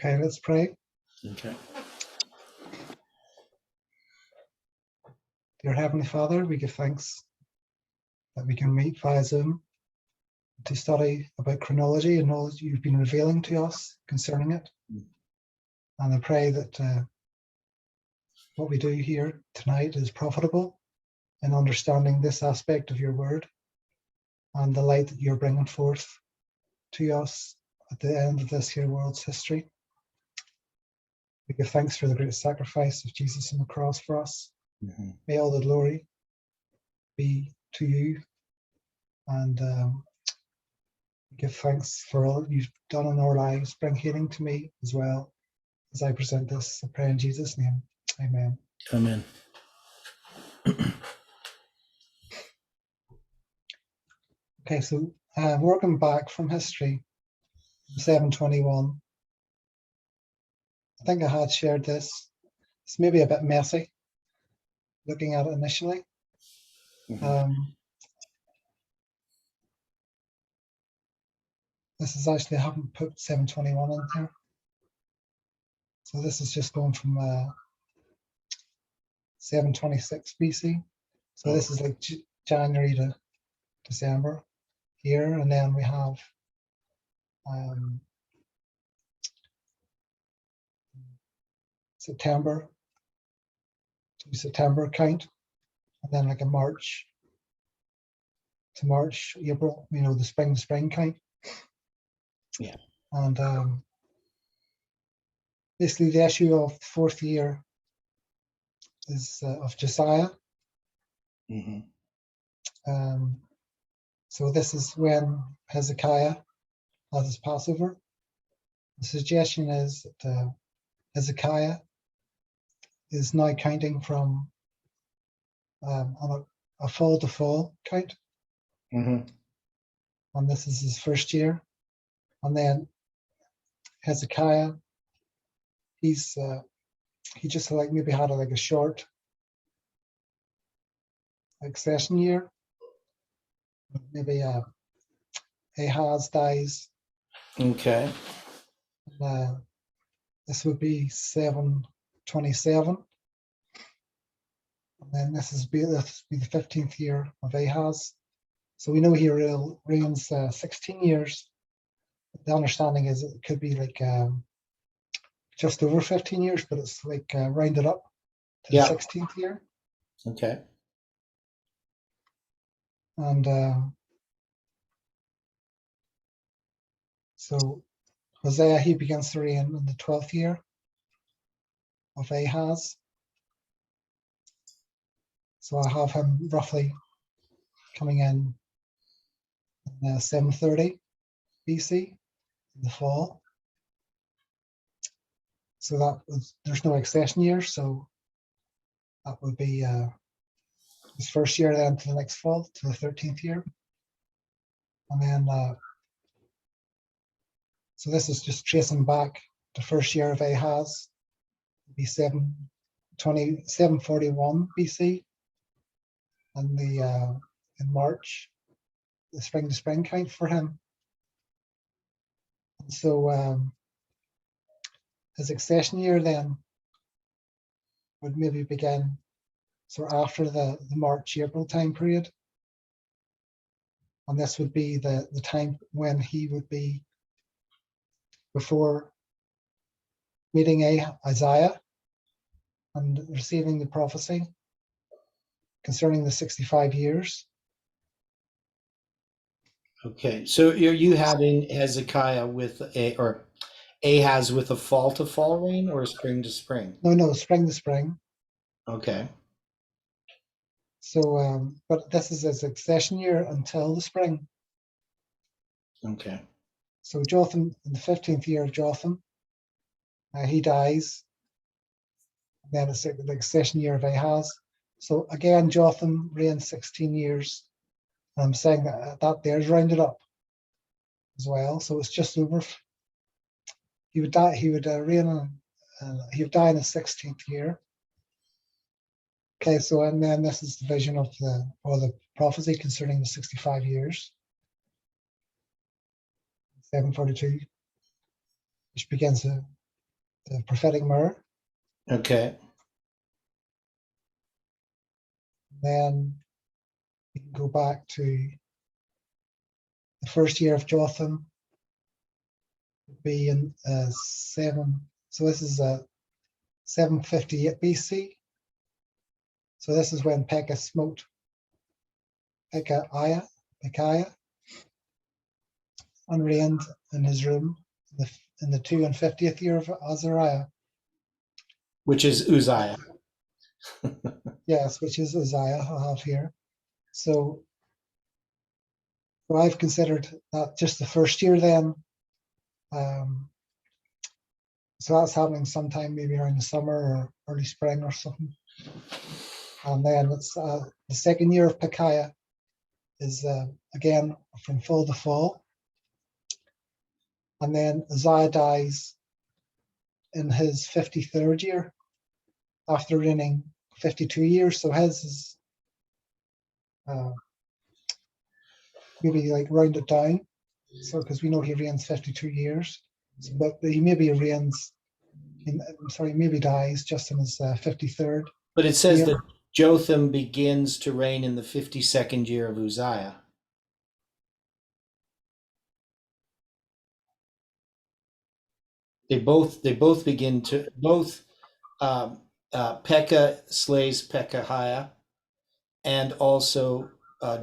Okay, let's pray. Okay. Dear Heavenly Father, we give thanks that we can meet via Zoom to study about chronology and all that you've been revealing to us concerning it. And I pray that what we do here tonight is profitable in understanding this aspect of your word and the light that you're bringing forth to us at the end of this here world's history. We give thanks for the great sacrifice of Jesus on the cross for us. Mm-hmm. May all the glory be to you, and give thanks for all that you've done in our lives. Bring healing to me as well as I present this. I pray in Jesus' name. Amen. Amen. Okay, so working back from history, 721. I think I had shared this. It's maybe a bit messy looking at it initially. Mm-hmm. This is actually, I haven't put 721 in here. So this is just going from 726 BC. So this is like January to December here. And then we have September to September count. And then like a March to March, April, the spring to spring count. Yeah. And basically the issue of the fourth year is of Josiah. Mm-hmm. So this is when Hezekiah has his Passover. The suggestion is that Hezekiah is now counting from on a fall to fall count. Mm-hmm. And this is his first year. And then Hezekiah, he just like maybe had a short session year. Maybe Ahaz dies. Okay. This would be 727. And then this would be the 15th year of Ahaz. So we know he reigns 16 years. The understanding is it could be like just over 15 years, but it's like rounded up to the 16th year. Okay. And so Hosea, he begins to reign in the 12th year of Ahaz. So I have him roughly coming in 730 BC in the fall. So there's no accession year, so that would be his first year then to the next fall, to the 13th year. And then, so this is just tracing back the first year of Ahaz, it'd be 741 BC. And in March, the spring to spring count for him. And so his accession year then would maybe begin after the March, April time period. And this would be the time when he would be before meeting Isaiah and receiving the prophecy concerning the 65 years. Okay, so you having Hezekiah or Ahaz with a fall to fall rain or spring to spring? No, spring to spring. Okay. So, but this is his accession year until the spring. Okay. So Jotham, in the 15th year of Jotham, he dies. And then it's the accession year of Ahaz. So again, Jotham reigned 16 years. And I'm saying that there's rounded up as well. So it's just over. He would die. He would reign. He would die in the 16th year. Okay, so and then this is the vision of the prophecy concerning the 65 years. 742, which begins the prophetic mirror. Okay. Then we can go back to the first year of Jotham, would be in 7. So this is 758 BC. So this is when Pekah smote Pekahiah and reigned in his room in the 250th year of Azariah. Which is Uzziah. Yes, which is Uzziah I have here. So I've considered that just the first year then. So that's happening sometime maybe around the summer or early spring or something. And then it's the second year of Pekahiah is again from fall to fall. And then Uzziah dies in his 53rd year after reigning 52 years. So his is maybe like round it down. So because we know he reigns 52 years, so, but he maybe reigns. Maybe dies just in his 53rd. But it says year. that Jotham begins to reign in the 52nd year of Uzziah. They both begin to Pekah slays Pekahiah, and also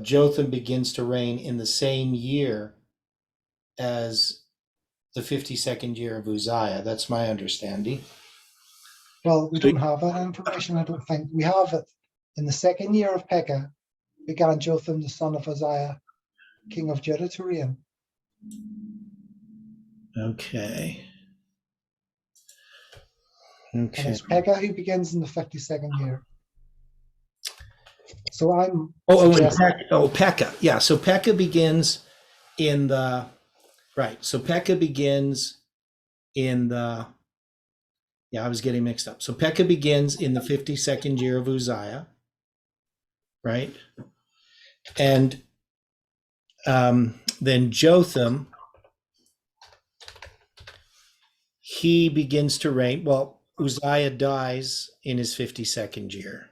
Jotham begins to reign in the same year as the 52nd year of Uzziah. That's my understanding. Well, we don't have that information. I don't think we have it. In the second year of Pekah, began Jotham the son of Uzziah, king of Judah, to reign. Okay. And it's Pekah who begins in the 52nd year. So I'm Pekah. Yeah, so Pekah begins in the right. So Pekah begins in the I was getting mixed up. So Pekah begins in the 52nd year of Uzziah, right? And then Jotham, he begins to reign. Well, Uzziah dies in his 52nd year.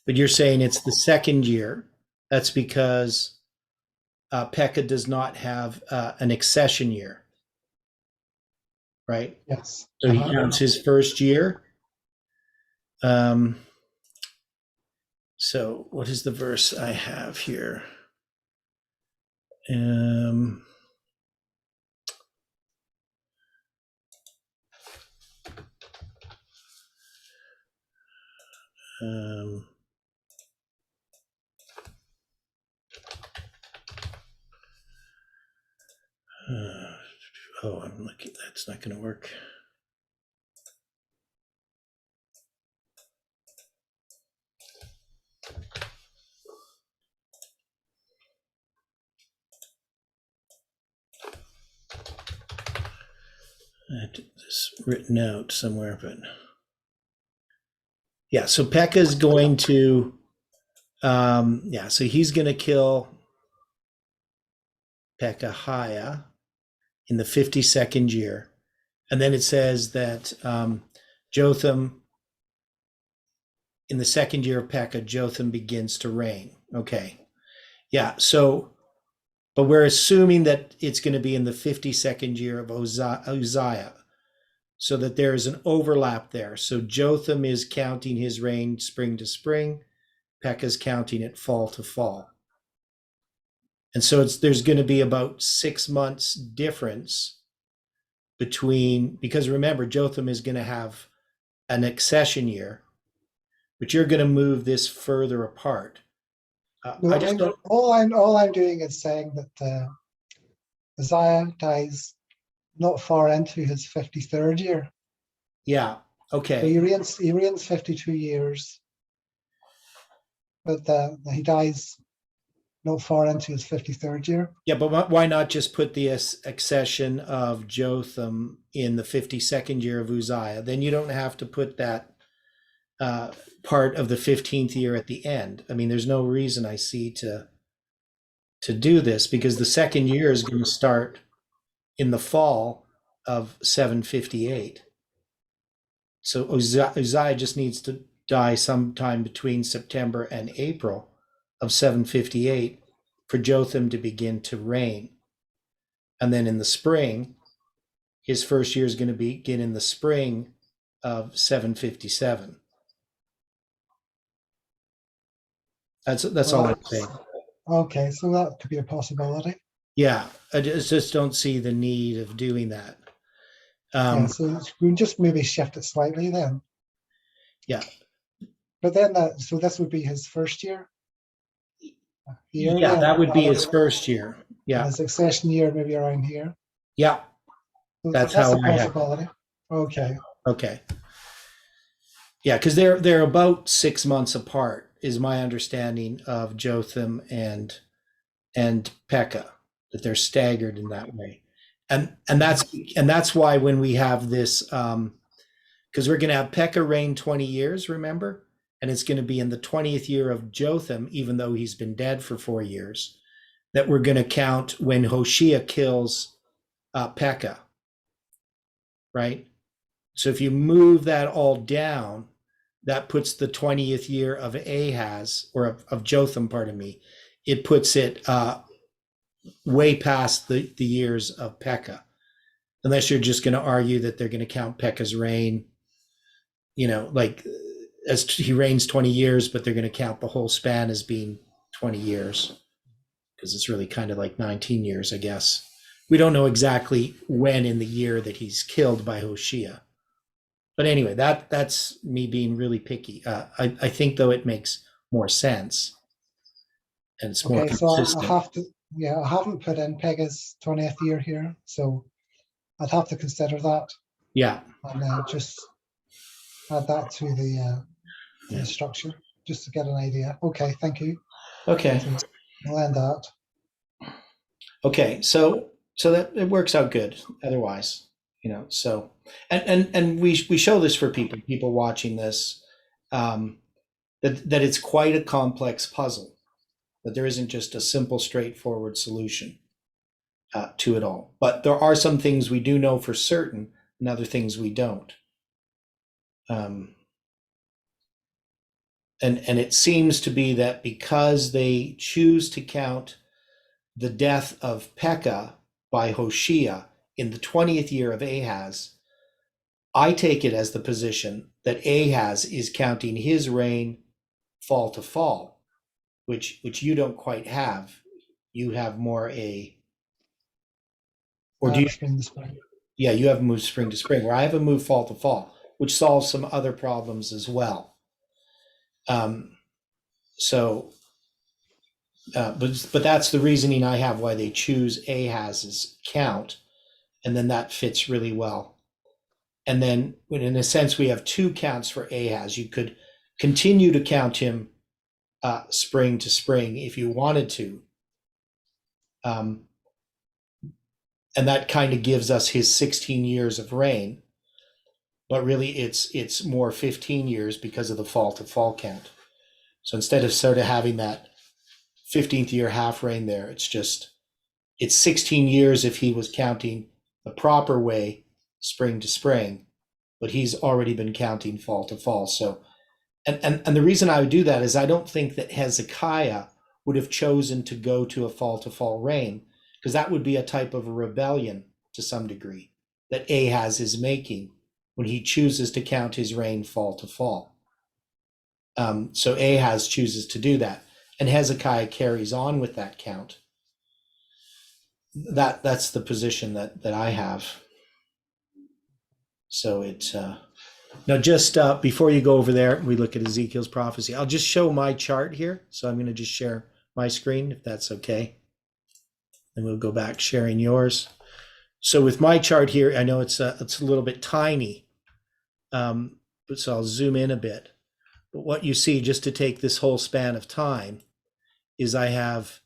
But you're saying it's the second year. That's because Pekah does not have an accession year, right? Yes. So he counts his first year. So what is the verse I have here? I'm looking. That's not going to work. I had this written out somewhere, but yeah. So Pekah is going to, so he's going to kill Pekahiah in the 52nd year, and then it says that Jotham, in the second year of Pekah, Jotham begins to reign. Okay, yeah. So, but we're assuming that it's going to be in the 52nd year of Uzziah, so that there is an overlap there. So Jotham is counting his reign spring to spring, Pekah's counting it fall to fall. And so there's going to be about 6 months difference between, because remember, Jotham is going to have an accession year, but you're going to move this further apart. All I'm doing is saying that Uzziah dies not far into his 53rd year. Yeah. Okay. So he reigns 52 years, but he dies not far into his 53rd year. Yeah, but why not just put the accession of Jotham in the 52nd year of Uzziah? Then you don't have to put that part of the 15th year at the end. I mean, there's no reason I see to do this, because the second year is going to start in the fall of 758. So Uzziah just needs to die sometime between September and April of 758 for Jotham to begin to reign. And then in the spring, his first year is going to begin in the spring of 757. That's all I'm saying. Okay, so that could be a possibility. Yeah, I just don't see the need of doing that. Yeah, so we can just maybe shift it slightly then. Yeah. But then so this would be his first year? Here Yeah, then, that would be his first year. and Yeah. a succession year maybe around here. Yeah. So That's that's how a I have. possibility. Okay. Okay. Yeah, because they're about 6 months apart, is my understanding of Jotham and Pekah, that they're staggered in that way. And that's why when we have this, because we're going to have Pekah reign 20 years, remember? And it's going to be in the 20th year of Jotham, even though he's been dead for 4 years, that we're going to count when Hoshea kills Pekah, right? So if you move that all down, that puts the 20th year of Ahaz, or of Jotham, pardon me, it puts it way past the years of Pekah. Unless you're just going to argue that they're going to count Pekah's reign, like as he reigns 20 years, but they're going to count the whole span as being 20 years, because it's really kind of like 19 years, I guess. We don't know exactly when in the year that he's killed by Hoshea. But anyway, that's me being really picky. I think, though, it makes more sense, and it's more Okay, so consistent. I haven't put in Peg's 20th year here, so I'd have to consider that. Yeah. And just add that to the structure, just to get an idea. Okay, thank you. Okay. So we'll end that. Okay, so that it works out good otherwise, so and we show this for people watching this, that it's quite a complex puzzle, that there isn't just a simple straightforward solution to it all, but there are some things we do know for certain and other things we don't, and it seems to be that because they choose to count the death of Pekah by Hoshea in the 20th year of Ahaz, I take it as the position that Ahaz is counting his reign fall to fall, which you don't quite have. You have more or do you? Spring to spring. Yeah, you have a move spring to spring, where I have a move fall to fall, which solves some other problems as well. So but that's the reasoning I have why they choose Ahaz's count, and then that fits really well. And then, in a sense, we have two counts for Ahaz. You could continue to count him spring to spring if you wanted to, and that kind of gives us his 16 years of reign. But really, it's more 15 years because of the fall to fall count. So instead of sort of having that 15th year half reign there, it's 16 years if he was counting the proper way, spring to spring, but he's already been counting fall to fall. So, and the reason I would do that is I don't think that Hezekiah would have chosen to go to a fall to fall reign, because that would be a type of a rebellion to some degree that Ahaz is making when he chooses to count his reign fall to fall. So Ahaz chooses to do that, and Hezekiah carries on with that count. That's the position that I have. So it's now just before you go over there, we look at Ezekiel's prophecy. I'll just show my chart here. So I'm going to just share my screen, if that's okay. And we'll go back sharing yours. So with my chart here, I know it's a little bit tiny, but so I'll zoom in a bit. But what you see, just to take this whole span of time, is I have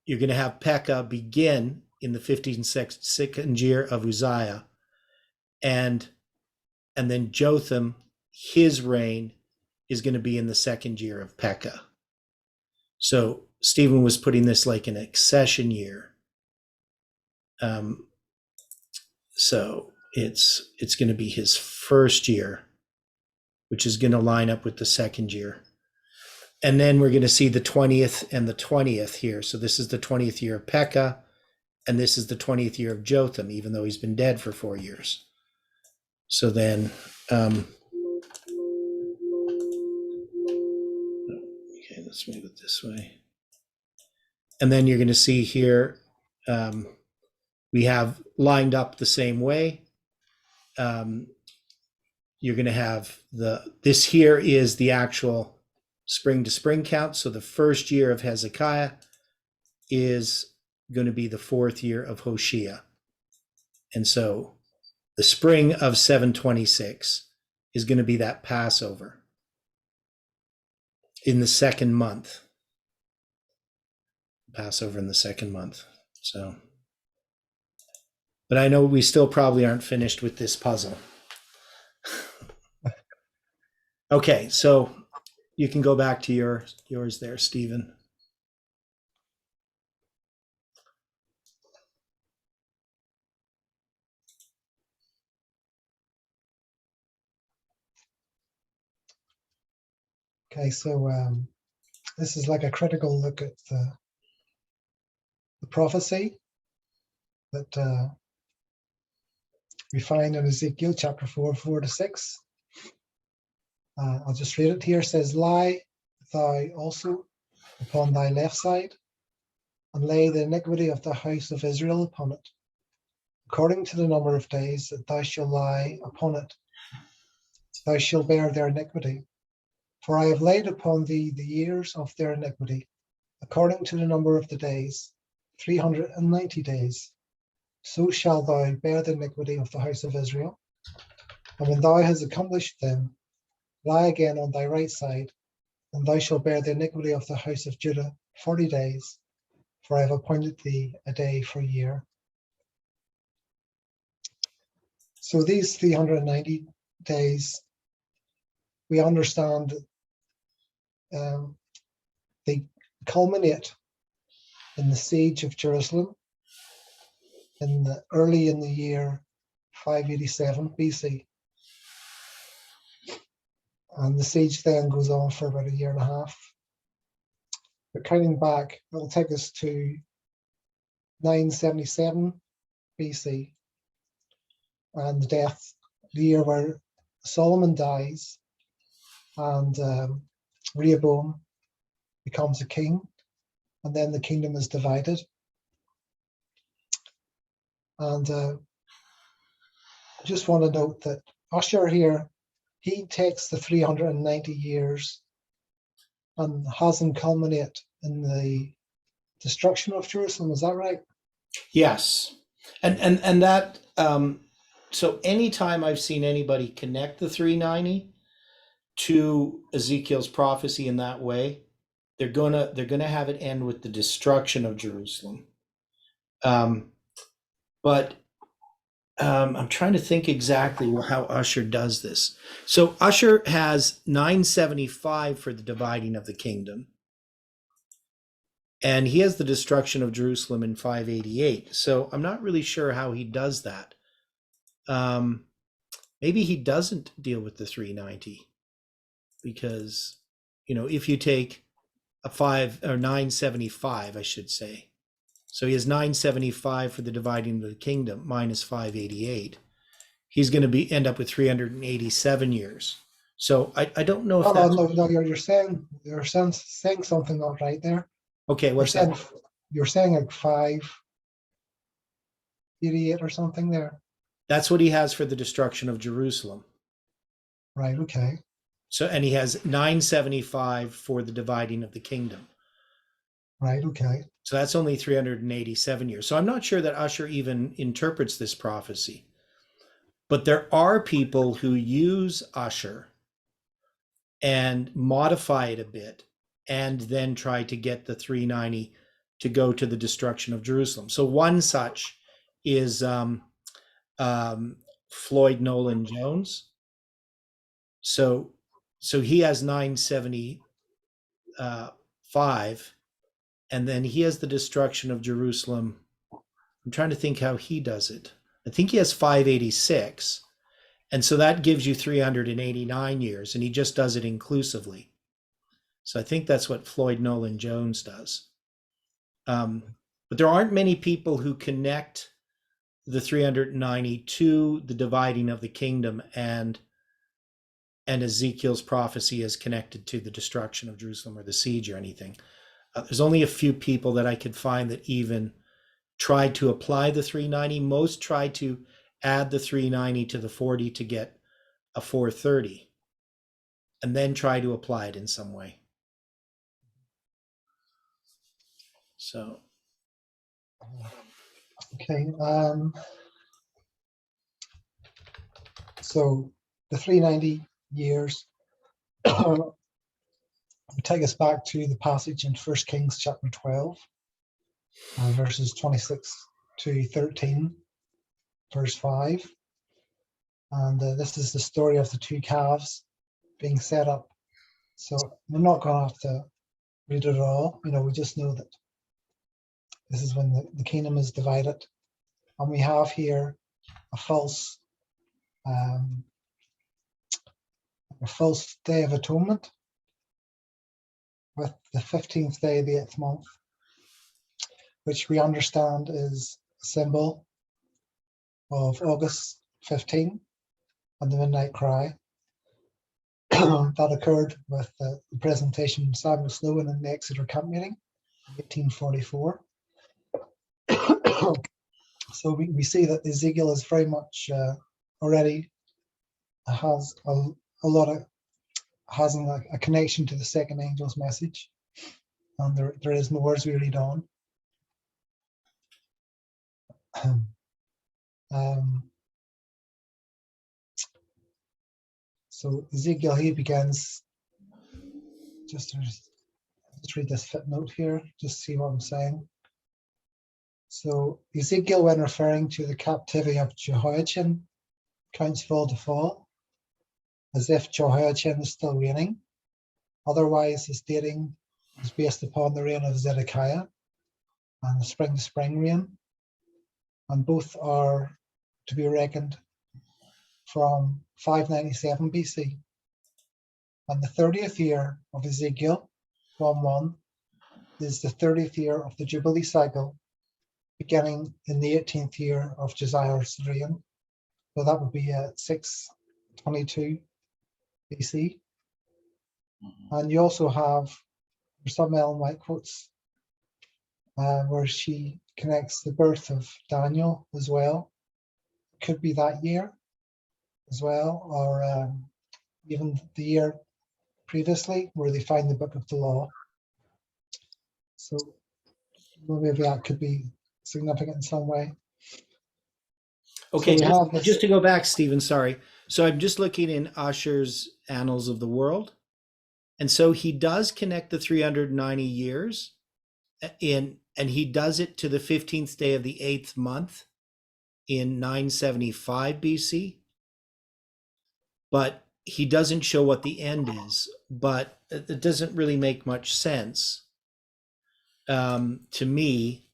you're going to have Pekah begin in the 52nd year of Uzziah, and then Jotham, his reign is going to be in the second year of Pekah. So Stephen was putting this like an accession year. So it's going to be his first year, which is going to line up with the second year. And then we're going to see the 20th and the 20th here. So this is the 20th year of Pekah, and this is the 20th year of Jotham, even though he's been dead for 4 years. So then, okay, let's move it this way. And then you're going to see here, we have lined up the same way. You're going to have this here is the actual spring to spring count. So the first year of Hezekiah is going to be the 4th year of Hoshea. And so the spring of 726 is going to be that Passover in the second month. Passover in the second month. So, but I know we still probably aren't finished with this puzzle. Okay, so you can go back to yours there, Stephen. Okay, so this is like a critical look at the prophecy that we find in Ezekiel Chapter 4, 4-6. I'll just read it here. It says, "Lie thou also upon thy left side, and lay the iniquity of the house of Israel upon it, according to the number of days that thou shalt lie upon it. Thou shalt bear their iniquity. For I have laid upon thee the years of their iniquity, according to the number of the days, 390 days. So shalt thou bear the iniquity of the house of Israel. And when thou hast accomplished them, lie again on thy right side, and thou shalt bear the iniquity of the house of Judah 40 days, for I have appointed thee a day for a year." So these 390 days, we understand they culminate in the siege of Jerusalem early in the year 587 BC. And the siege then goes on for about a year and a half. But counting back, it'll take us to 977 BC, and the year where Solomon dies, and Rehoboam becomes a king, and then the kingdom is divided. And I just want to note that Usher here, he takes the 390 years and has them culminate in the destruction of Jerusalem. Is that right? Yes. And that, so anytime I've seen anybody connect the 390 to Ezekiel's prophecy in that way, they're gonna have it end with the destruction of Jerusalem. But I'm trying to think exactly how Usher does this. So Usher has 975 for the dividing of the kingdom, and he has the destruction of Jerusalem in 588. So I'm not really sure how he does that. Maybe he doesn't deal with the 390, because, if you take a 975, I should say. So he has 975 for the dividing of the kingdom minus 588. He's going to end up with 387 years. So I don't know if no, you're saying something not right there. Okay, what's that? You're saying like 588 or something there. That's what he has for the destruction of Jerusalem. Right, okay. So, and he has 975 for the dividing of the kingdom. Right, okay. So that's only 387 years. So I'm not sure that Usher even interprets this prophecy. But there are people who use Usher and modify it a bit, and then try to get the 390 to go to the destruction of Jerusalem. So one such is Floyd Nolan Jones. So he has 975, and then he has the destruction of Jerusalem. I'm trying to think how he does it. I think he has 586. And so that gives you 389 years, and he just does it inclusively. So I think that's what Floyd Nolan Jones does. But there aren't many people who connect the 390 to the dividing of the kingdom, and Ezekiel's prophecy is connected to the destruction of Jerusalem or the siege or anything. There's only a few people that I could find that even tried to apply the 390. Most tried to add the 390 to the 40 to get a 430, and then try to apply it in some way. So, okay. So the 390 years will take us back to the passage in 1 Kings chapter 12, verses 26 to 13, verse 5. And this is the story of the two calves being set up. So we're not going to have to read it all. We just know that this is when the kingdom is divided. And we have here a false Day of Atonement with the 15th day of the 8th month, which we understand is a symbol of August 15 and the Midnight Cry. That occurred with the presentation of Samuel Sloan in the Exeter Camp Meeting in 1844. So we see that Ezekiel is very much already has a connection to the second angel's message, and there is more as we read on. So Ezekiel, he begins, just read this footnote here, just see what I'm saying. So Ezekiel, when referring to the captivity of Jehoiachin, counts fall to fall, as if Jehoiachin is still reigning. Otherwise, his dating is based upon the reign of Zedekiah and the spring-to-spring reign, and both are to be reckoned from 597 BC. And the 30th year of Ezekiel, 1:1, is the 30th year of the Jubilee cycle, beginning in the 18th year of Josiah's reign. So that would be 622 BC. And you also have some Ellen White quotes where she connects the birth of Daniel as well. It could be that year as well, or even the year previously where they find the book of the law. So maybe that could be significant in some way. okay, So just to go back, Stephen, sorry. So I'm just looking in Ussher's Annals of the World. And so he does connect the 390 years and he does it to the 15th day of the 8th month in 975 BC. But he doesn't show what the end is, but it doesn't really make much sense to me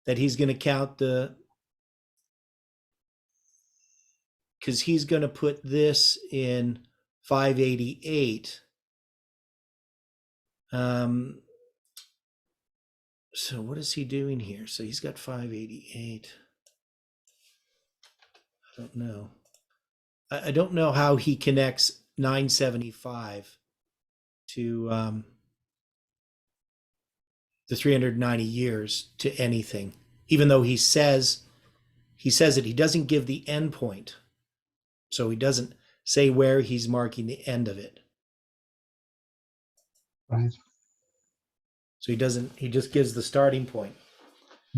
that he's going to count because he's going to put this in 588. So what is he doing here? So he's got 588. I don't know. I don't know how he connects 975 to the 390 years to anything, even though he says it. He doesn't give the end point, so he doesn't say where he's marking the end of it. Right. So he just gives the starting point.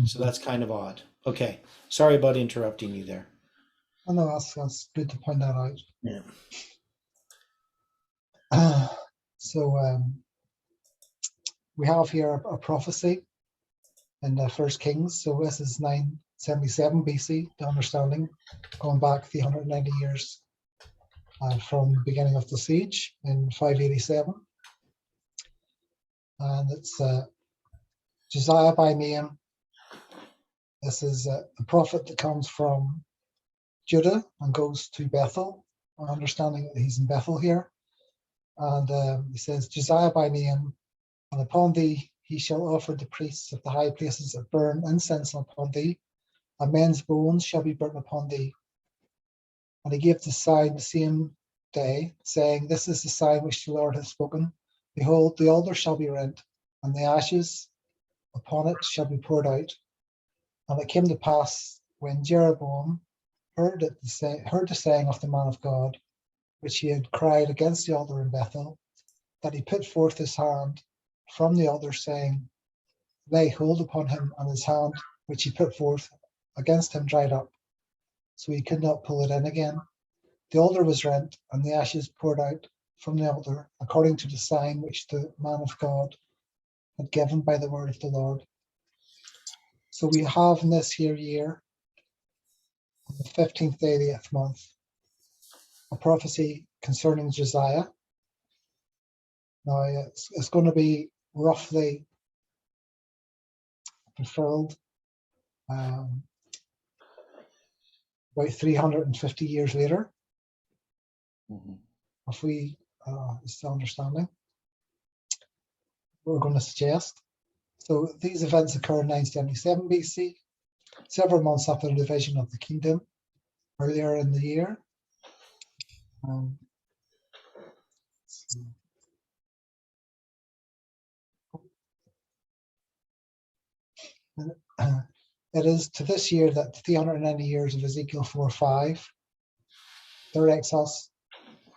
So that's kind of odd. Okay, sorry about interrupting you there. Oh, no, that's good to point that out. Yeah. So we have here a prophecy in the First Kings. So this is 977 BC, the understanding, going back 390 years from the beginning of the siege in 587. And it's Josiah by name This is a prophet that comes from Judah and goes to Bethel. Our understanding that he's in Bethel here. And he says, Josiah by name, and upon thee he shall offer the priests of the high places that burn incense upon thee, and men's bones shall be burnt upon thee. And he gave the sign the same day, saying, This is the sign which the Lord hath spoken. Behold, the altar shall be rent, and the ashes upon it shall be poured out. And it came to pass, when Jeroboam heard the saying of the man of God, which he had cried against the altar in Bethel, that he put forth his hand from the altar, saying, Lay hold upon him, and his hand which he put forth against him dried up, so he could not pull it in again. The altar was rent, and the ashes poured out from the altar, according to the sign which the man of God had given by the word of the Lord. So we have in this here year, on the 15th day of the 8th month, a prophecy concerning Josiah. Now, it's going to be roughly fulfilled about 350 years later, if we is the understanding we're going to suggest. So these events occur in 977 BC, several months after the division of the kingdom earlier in the year. It is to this year that 390 years of Ezekiel 4:5 directs us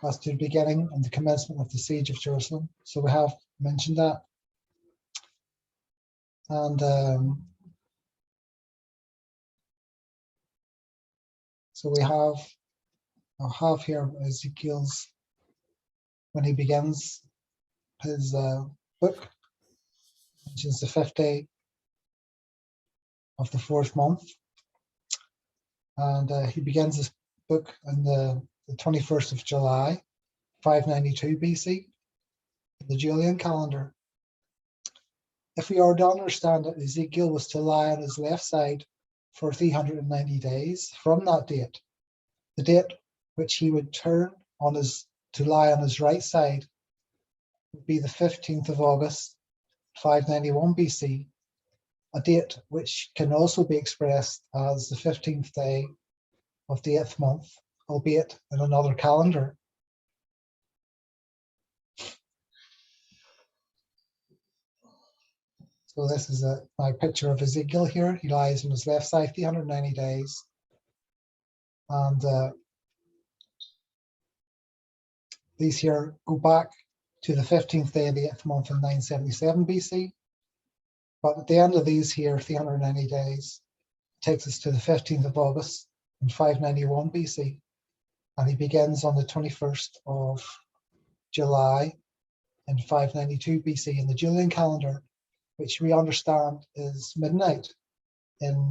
as to the beginning and the commencement of the siege of Jerusalem. So we have mentioned that. And so I'll have here Ezekiel's, when he begins his book, which is the 5th day of the 4th month. And he begins his book on the 21st of July, 592 BC, in the Julian Calendar. If we are to understand that Ezekiel was to lie on his left side for 390 days from that date, the date which he would turn to lie on his right side would be the 15th of August, 591 BC, a date which can also be expressed as the 15th day of the 8th month, albeit in another calendar. So this is my picture of Ezekiel here. He lies on his left side 390 days. And these here go back to the 15th day of the 8th month in 977 BC. But at the end of these here 390 days takes us to the 15th of August in 591 BC. And he begins on the 21st of July in 592 BC in the Julian calendar, which we understand is midnight. In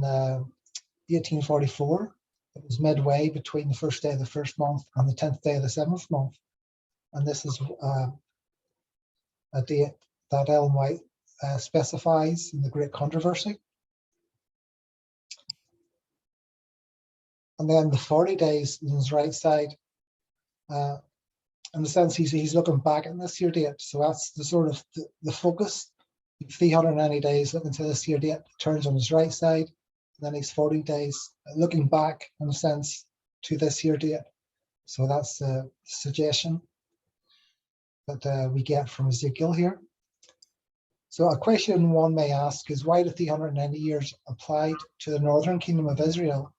1844, it was midway between the first day of the first month and the 10th day of the 7th month. And this is a date that Ellen White specifies in the Great Controversy. And then the 40 days on his right side, in the sense he's looking back at this year date. So that's the sort of the focus. 390 days looking to this year date, turns on his right side. And then he's 40 days looking back, in a sense, to this year date. So that's the suggestion that we get from Ezekiel here. So a question one may ask is, why do 390 years applied to the northern kingdom of Israel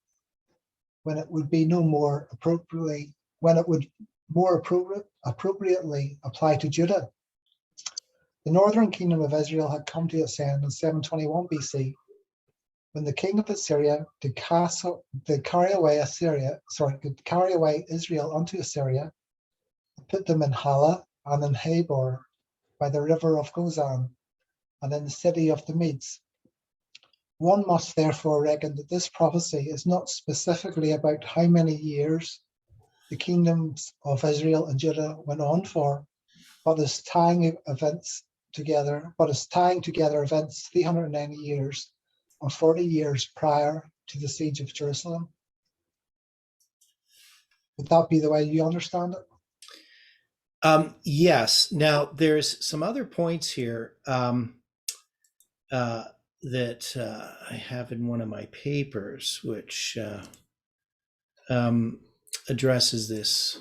when it would be appropriately apply to Judah? The northern kingdom of Israel had come to its end in 721 BC, when the king of Assyria did carry away Israel unto Assyria, and put them in Hala and in Habor by the river of Gozan, and in the city of the Medes. One must therefore reckon that this prophecy is not specifically about how many years the kingdoms of Israel and Judah went on for, but is tying together events 390 years 40 years prior to the siege of Jerusalem. Would that be the way you understand it? Yes. Now, there's some other points here that I have in one of my papers, which addresses this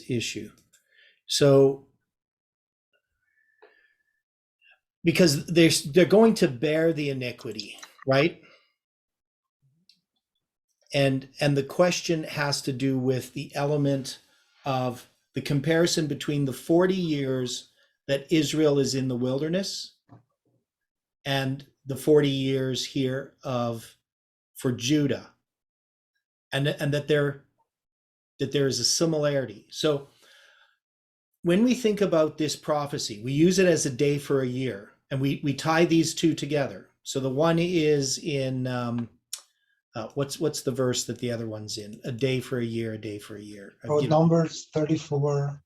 issue. So, because they're going to bear the iniquity, right? And the question has to do with the element of the comparison between the 40 years that Israel is in the wilderness and the 40 years here for Judah, and that there is a similarity. So when we think about this prophecy, we use it as a day for a year, and we tie these two together. So the one is in what's the verse that the other one's in? A day for a year, a day for a year. Numbers 34.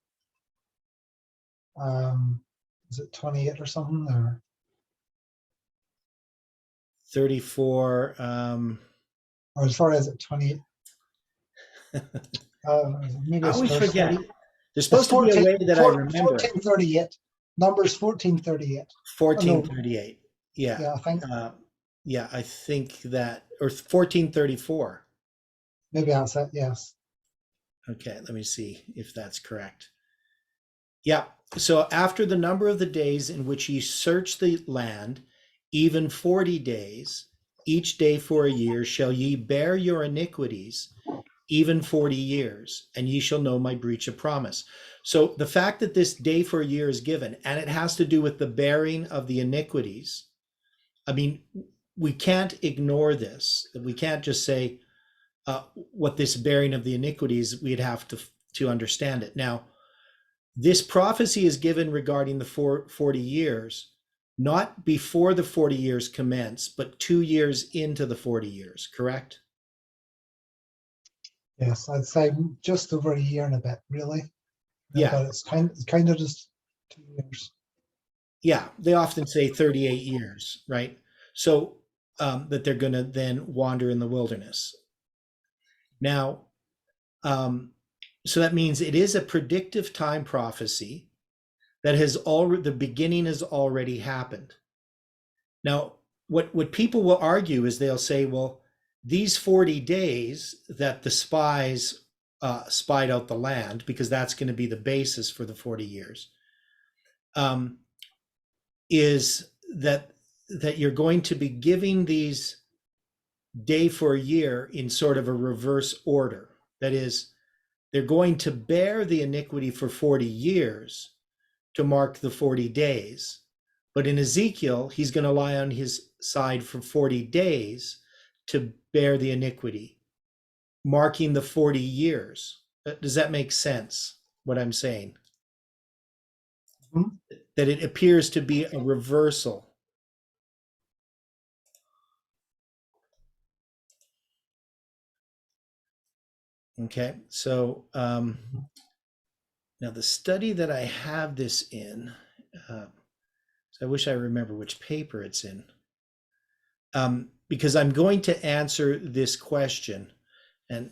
Is it 28 or something? Or 34. or sorry, is it 28? Maybe I it's always verse forget. 30. There's supposed to be a way that I remember. 1438. Numbers 1438. 1438. Yeah. Yeah, I think. Yeah, I think that, or 1434. Maybe that's it. Yes. Okay, let me see if that's correct. Yeah. So after the number of the days in which ye search the land, even 40 days, each day for a year, shall ye bear your iniquities, even 40 years, and ye shall know my breach of promise. So the fact that this day for a year is given, and it has to do with the bearing of the iniquities, I mean, we can't ignore this. We can't just say what this bearing of the iniquities, we'd have to understand it. Now, this prophecy is given regarding the 40 years, not before the 40 years commence, but 2 years into the 40 years, correct? Yes, I'd say just over a year and a bit, really. Yeah. But it's kind of just 2 years. Yeah, they often say 38 years, right? So that they're going to then wander in the wilderness. Now, so that means it is a predictive time prophecy that the beginning has already happened. Now, what people will argue is they'll say, well, these 40 days that the spies spied out the land, because that's going to be the basis for the 40 years, is that you're going to be giving these day for a year in sort of a reverse order. That is, they're going to bear the iniquity for 40 years to mark the 40 days. But in Ezekiel, he's going to lie on his side for 40 days to bear the iniquity, marking the 40 years. Does that make sense, what I'm saying? Mm-hmm. That it appears to be a reversal. Okay, so now the study that I have this in, so I wish I remember which paper it's in, because I'm going to answer this question, and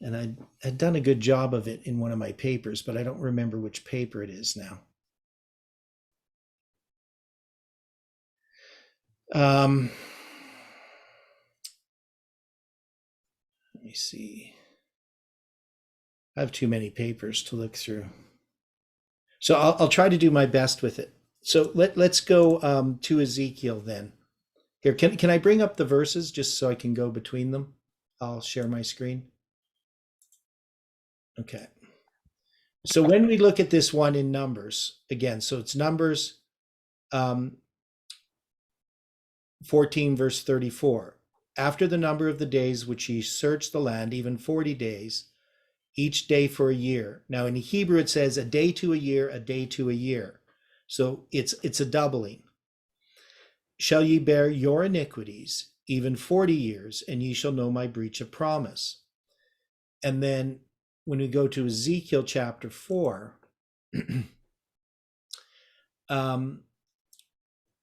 I'd done a good job of it in one of my papers, but I don't remember which paper it is now. Let me see. I have too many papers to look through. So I'll try to do my best with it. So let's go to Ezekiel then. Here, can I bring up the verses just so I can go between them? I'll share my screen. Okay. So when we look at this one in Numbers, again, so it's Numbers 14, verse 34. After the number of the days which ye search the land, even 40 days, each day for a year. Now in Hebrew it says a day to a year, a day to a year. So it's a doubling. Shall ye bear your iniquities, even 40 years, and ye shall know my breach of promise. And then when we go to Ezekiel chapter 4,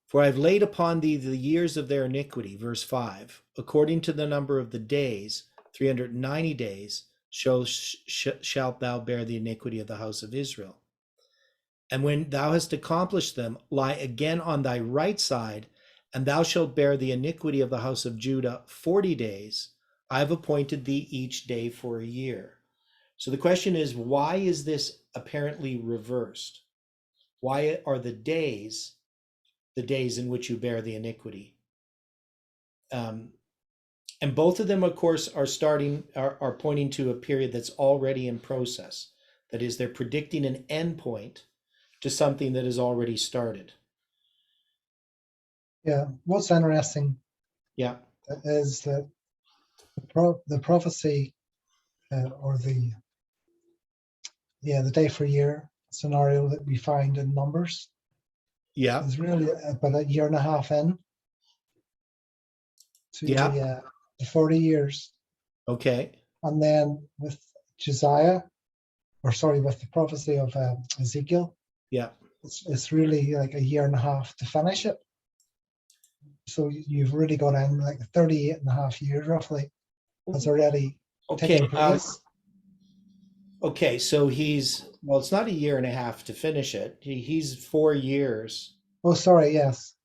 For I have laid upon thee the years of their iniquity, verse 5, according to the number of the days, 390 days, shalt thou bear the iniquity of the house of Israel. And when thou hast accomplished them, lie again on thy right side, and thou shalt bear the iniquity of the house of Judah 40 days. I have appointed thee each day for a year. So the question is, why is this apparently reversed? Why are the days in which you bear the iniquity? And both of them, of course, are pointing to a period that's already in process. That is, they're predicting an end point to something that has already started. Yeah, what's interesting Yeah. is that the prophecy or the day for year scenario that we find in Numbers Yeah. is really about a year and a half in to the 40 years. Okay. And then with Josiah, with the prophecy of Ezekiel, Yeah. it's really like a year and a half to finish it. So you've really got in like 38 and a half years roughly has already taken place. Okay, so it's not a year and a half to finish it. He's 4 years. Oh, sorry, yes.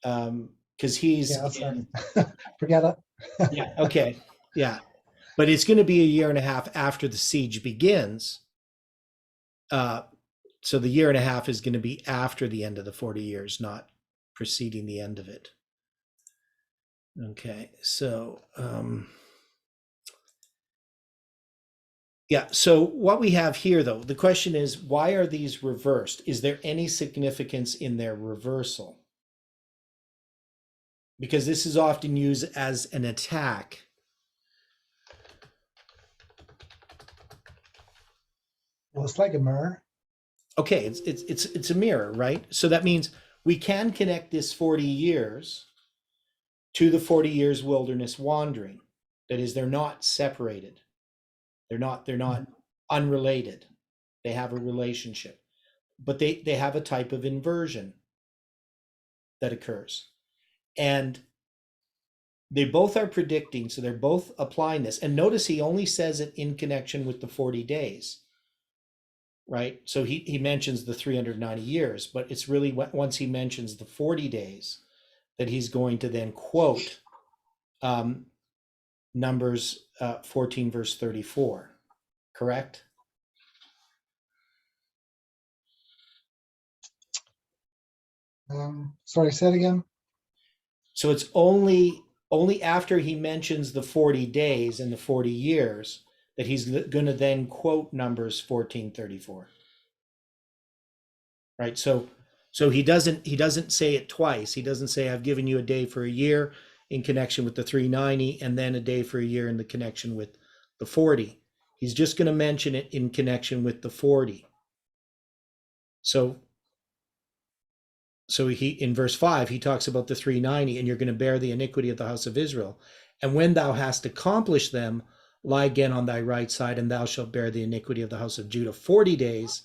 Because he's sorry. Forget it. Yeah, okay. Yeah. But it's going to be a year and a half after the siege begins. So the year and a half is going to be after the end of the 40 years, not preceding the end of it. Okay, so yeah, so what we have here, though, the question is, why are these reversed? Is there any significance in their reversal? Because this is often used as an attack. Well, it's like a mirror. Okay, it's a mirror, right? So that means we can connect this 40 years to the 40 years wilderness wandering. That is, they're not separated. They're not unrelated. They have a relationship, but they have a type of inversion that occurs. And they both are predicting, so they're both applying this. And notice he only says it in connection with the 40 days, right? So he mentions the 390 years, but it's really once he mentions the 40 days that he's going to then quote Numbers 14, verse 34, correct? Sorry, say it again. So it's only after he mentions the 40 days and the 40 years that he's going to then quote Numbers 14:34. Right? So he doesn't say it twice. He doesn't say, I've given you a day for a year in connection with the 390 and then a day for a year in the connection with the 40. He's just going to mention it in connection with the 40. So he, in verse 5, he talks about the 390, and you're going to bear the iniquity of the house of Israel. And when thou hast accomplished them, lie again on thy right side, and thou shalt bear the iniquity of the house of Judah 40 days.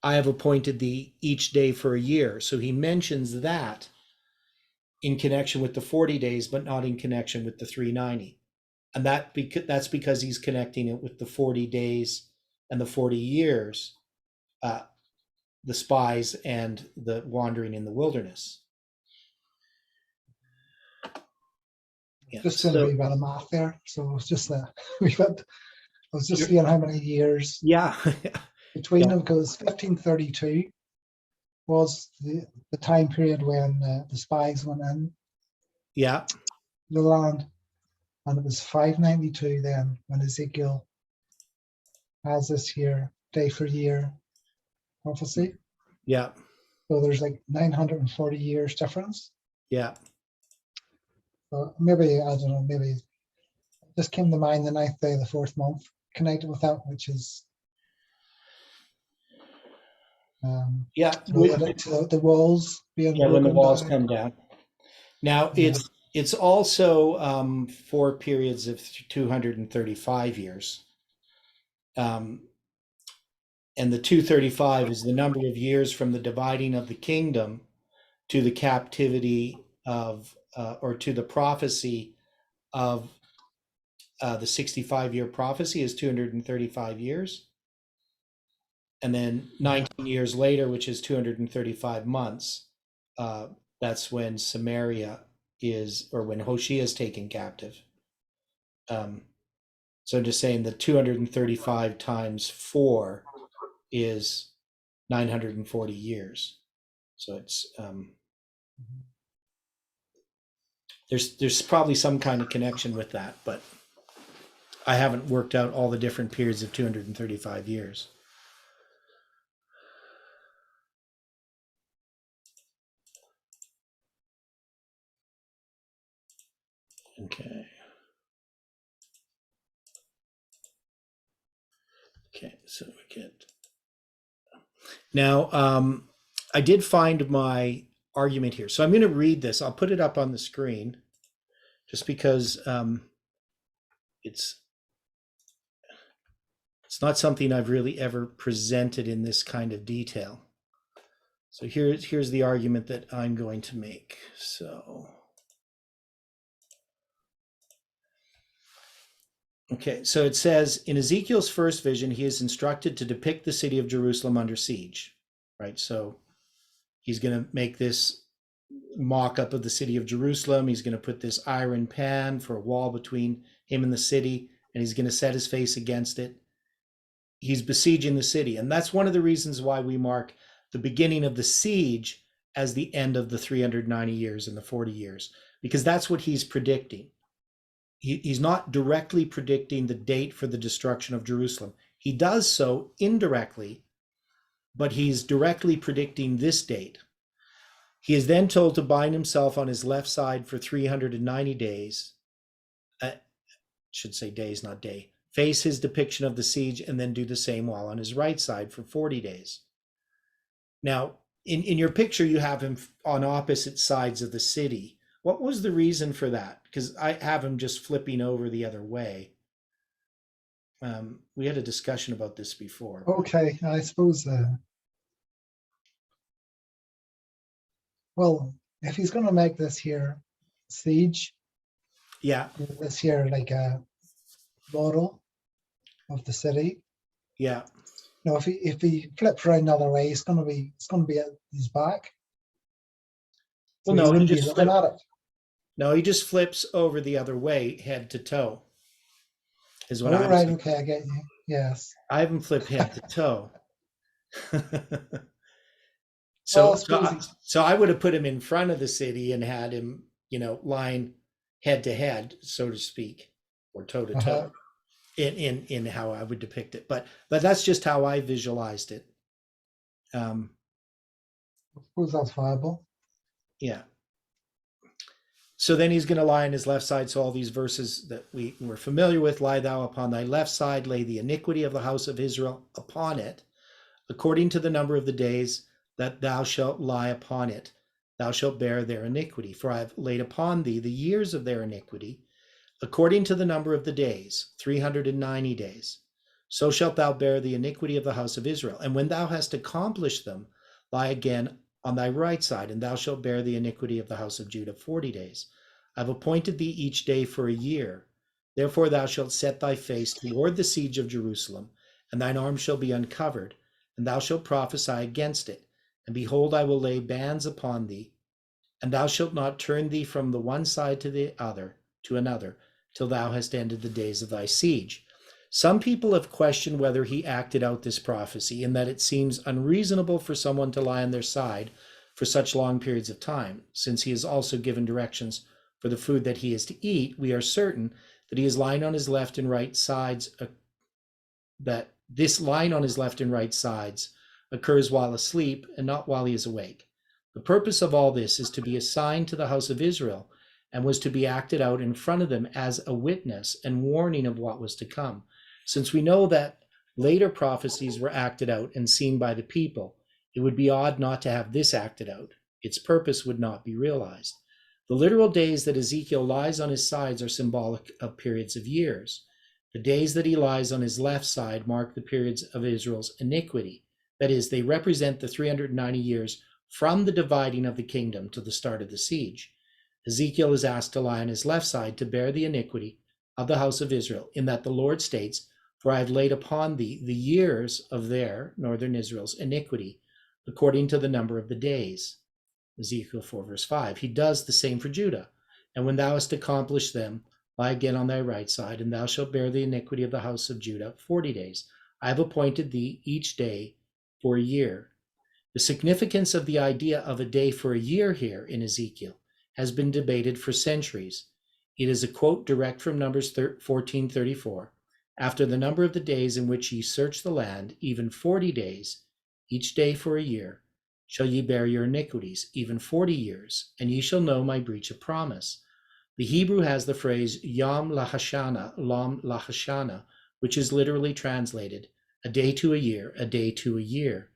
I have appointed thee each day for a year. So he mentions that in connection with the 40 days, but not in connection with the 390. And that's because he's connecting it with the 40 days and the 40 years, the spies and the wandering in the wilderness. Yeah, just doing a wee bit of math there. So it's just I was just seeing how many years between them, because 1532 was the time period when the spies went in the land, and it was 592 then when Ezekiel has this here day for year prophecy. Yeah. So there's like 940 years difference. Yeah. So maybe, I don't know, maybe just came to mind the 9th day of the 4th month connected with that, which is related to the walls being broken when the walls down. come down. Now it's also 4 periods of 235 years. And the 235 is the number of years from the dividing of the kingdom to the captivity of, or to the prophecy of the 65-year prophecy is 235 years. And then 19 years later, which is 235 months, that's when Samaria is, or when Hoshea is taken captive. So I'm just saying the 235 times 4 is 940 years. So it's there's probably some kind of connection with that, but I haven't worked out all the different periods of 235 years. Okay. Okay, so we get now. I did find my argument here, so I'm going to read this. I'll put it up on the screen, just because it's not something I've really ever presented in this kind of detail. So here's the argument that I'm going to make. So, okay, so it says, in Ezekiel's first vision, he is instructed to depict the city of Jerusalem under siege, right? So he's going to make this mock-up of the city of Jerusalem. He's going to put this iron pan for a wall between him and the city, and he's going to set his face against it. He's besieging the city, and that's one of the reasons why we mark the beginning of the siege as the end of the 390 years and the 40 years, because that's what he's predicting. He's not directly predicting the date for the destruction of Jerusalem. He does so indirectly, but he's directly predicting this date. He is then told to bind himself on his left side for 390 days. Should say days, not day. Face his depiction of the siege, and then do the same while on his right side for 40 days. Now, in your picture, you have him on opposite sides of the city. What was the reason for that? Because I have him just flipping over the other way. We had a discussion about this before. Okay, I suppose, well, if he's going to make this here siege, Yeah, this here like a model of the city. yeah. No, if he flips around the other way, it's going to be at his back. So Well, no, he wouldn't he be just looking at it. No, he just flips over the other way, head to toe. Is what Oh, I'm right, saying. okay, I get you. Yes. I haven't flipped head to toe. Well, So I would have put him in front of the city and had him, lying head to head, so to speak, or toe to toe, in how I would depict it. But that's just how I visualized it. I suppose that's viable. Yeah. So then he's going to lie on his left side. So all these verses that we were familiar with: lie thou upon thy left side, lay the iniquity of the house of Israel upon it, according to the number of the days that thou shalt lie upon it, thou shalt bear their iniquity. For I have laid upon thee the years of their iniquity, according to the number of the days, 390 days. So shalt thou bear the iniquity of the house of Israel. And when thou hast accomplished them, lie again on thy right side, and thou shalt bear the iniquity of the house of Judah 40 days. I have appointed thee each day for a year. Therefore thou shalt set thy face toward the siege of Jerusalem, and thine arm shall be uncovered, and thou shalt prophesy against it. And behold, I will lay bands upon thee, and thou shalt not turn thee from the one side to the other, to another, till thou hast ended the days of thy siege. Some people have questioned whether he acted out this prophecy, in that it seems unreasonable for someone to lie on their side for such long periods of time. Since he is also given directions for the food that he is to eat, we are certain that he is lying on his left and right sides, that this lying on his left and right sides occurs while asleep and not while he is awake. The purpose of all this is to be a sign to the house of Israel, and was to be acted out in front of them as a witness and warning of what was to come. Since we know that later prophecies were acted out and seen by the people, it would be odd not to have this acted out. Its purpose would not be realized. The literal days that Ezekiel lies on his sides are symbolic of periods of years. The days that he lies on his left side mark the periods of Israel's iniquity. That is, they represent the 390 years from the dividing of the kingdom to the start of the siege. Ezekiel is asked to lie on his left side to bear the iniquity of the house of Israel, in that the Lord states, "For I have laid upon thee the years of their," northern Israel's, "iniquity, according to the number of the days." Ezekiel 4, verse 5. He does the same for Judah. "And when thou hast accomplished them, lie again on thy right side, and thou shalt bear the iniquity of the house of Judah 40 days. I have appointed thee each day for a year." The significance of the idea of a day for a year here in Ezekiel has been debated for centuries. It is a quote direct from Numbers 14:34. "After the number of the days in which ye search the land, even 40 days, each day for a year, shall ye bear your iniquities, even 40 years, and ye shall know my breach of promise." The Hebrew has the phrase Yom Lahashana, Lam Lahashana, which is literally translated, a day to a year, a day to a year.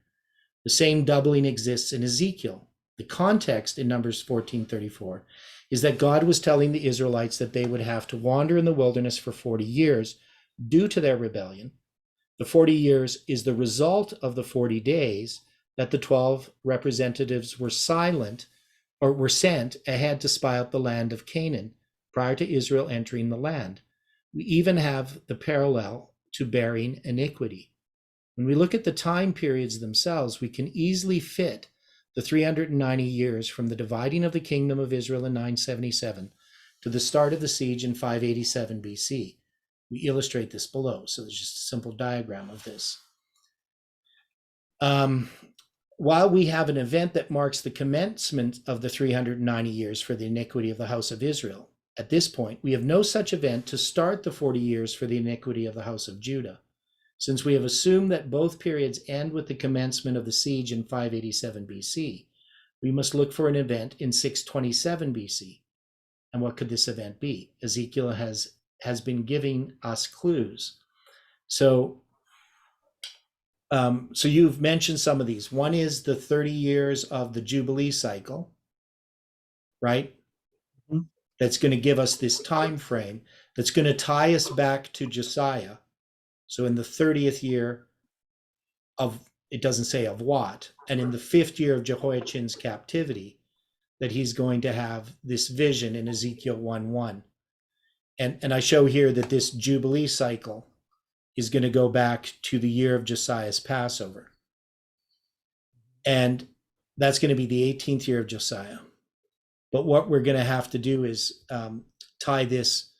The same doubling exists in Ezekiel. The context in Numbers 14:34 is that God was telling the Israelites that they would have to wander in the wilderness for 40 years due to their rebellion. The 40 years is the result of the 40 days that the 12 representatives were sent ahead to spy out the land of Canaan prior to Israel entering the land. We even have the parallel to bearing iniquity. When we look at the time periods themselves, we can easily fit the 390 years from the dividing of the kingdom of Israel in 977 to the start of the siege in 587 BC. We illustrate this below. So there's just a simple diagram of this. While we have an event that marks the commencement of the 390 years for the iniquity of the house of Israel, at this point, we have no such event to start the 40 years for the iniquity of the house of Judah. Since we have assumed that both periods end with the commencement of the siege in 587 BC, we must look for an event in 627 BC. And what could this event be? Ezekiel has been giving us clues. So you've mentioned some of these. One is the 30 years of the Jubilee cycle, right? Mm-hmm. That's going to give us this time frame that's going to tie us back to Josiah. So in the 30th year of, it doesn't say of what, and in the 5th year of Jehoiachin's captivity, that he's going to have this vision in Ezekiel 1:1. And I show here that this Jubilee cycle is going to go back to the year of Josiah's Passover. And that's going to be the 18th year of Josiah. But what we're going to have to do is tie this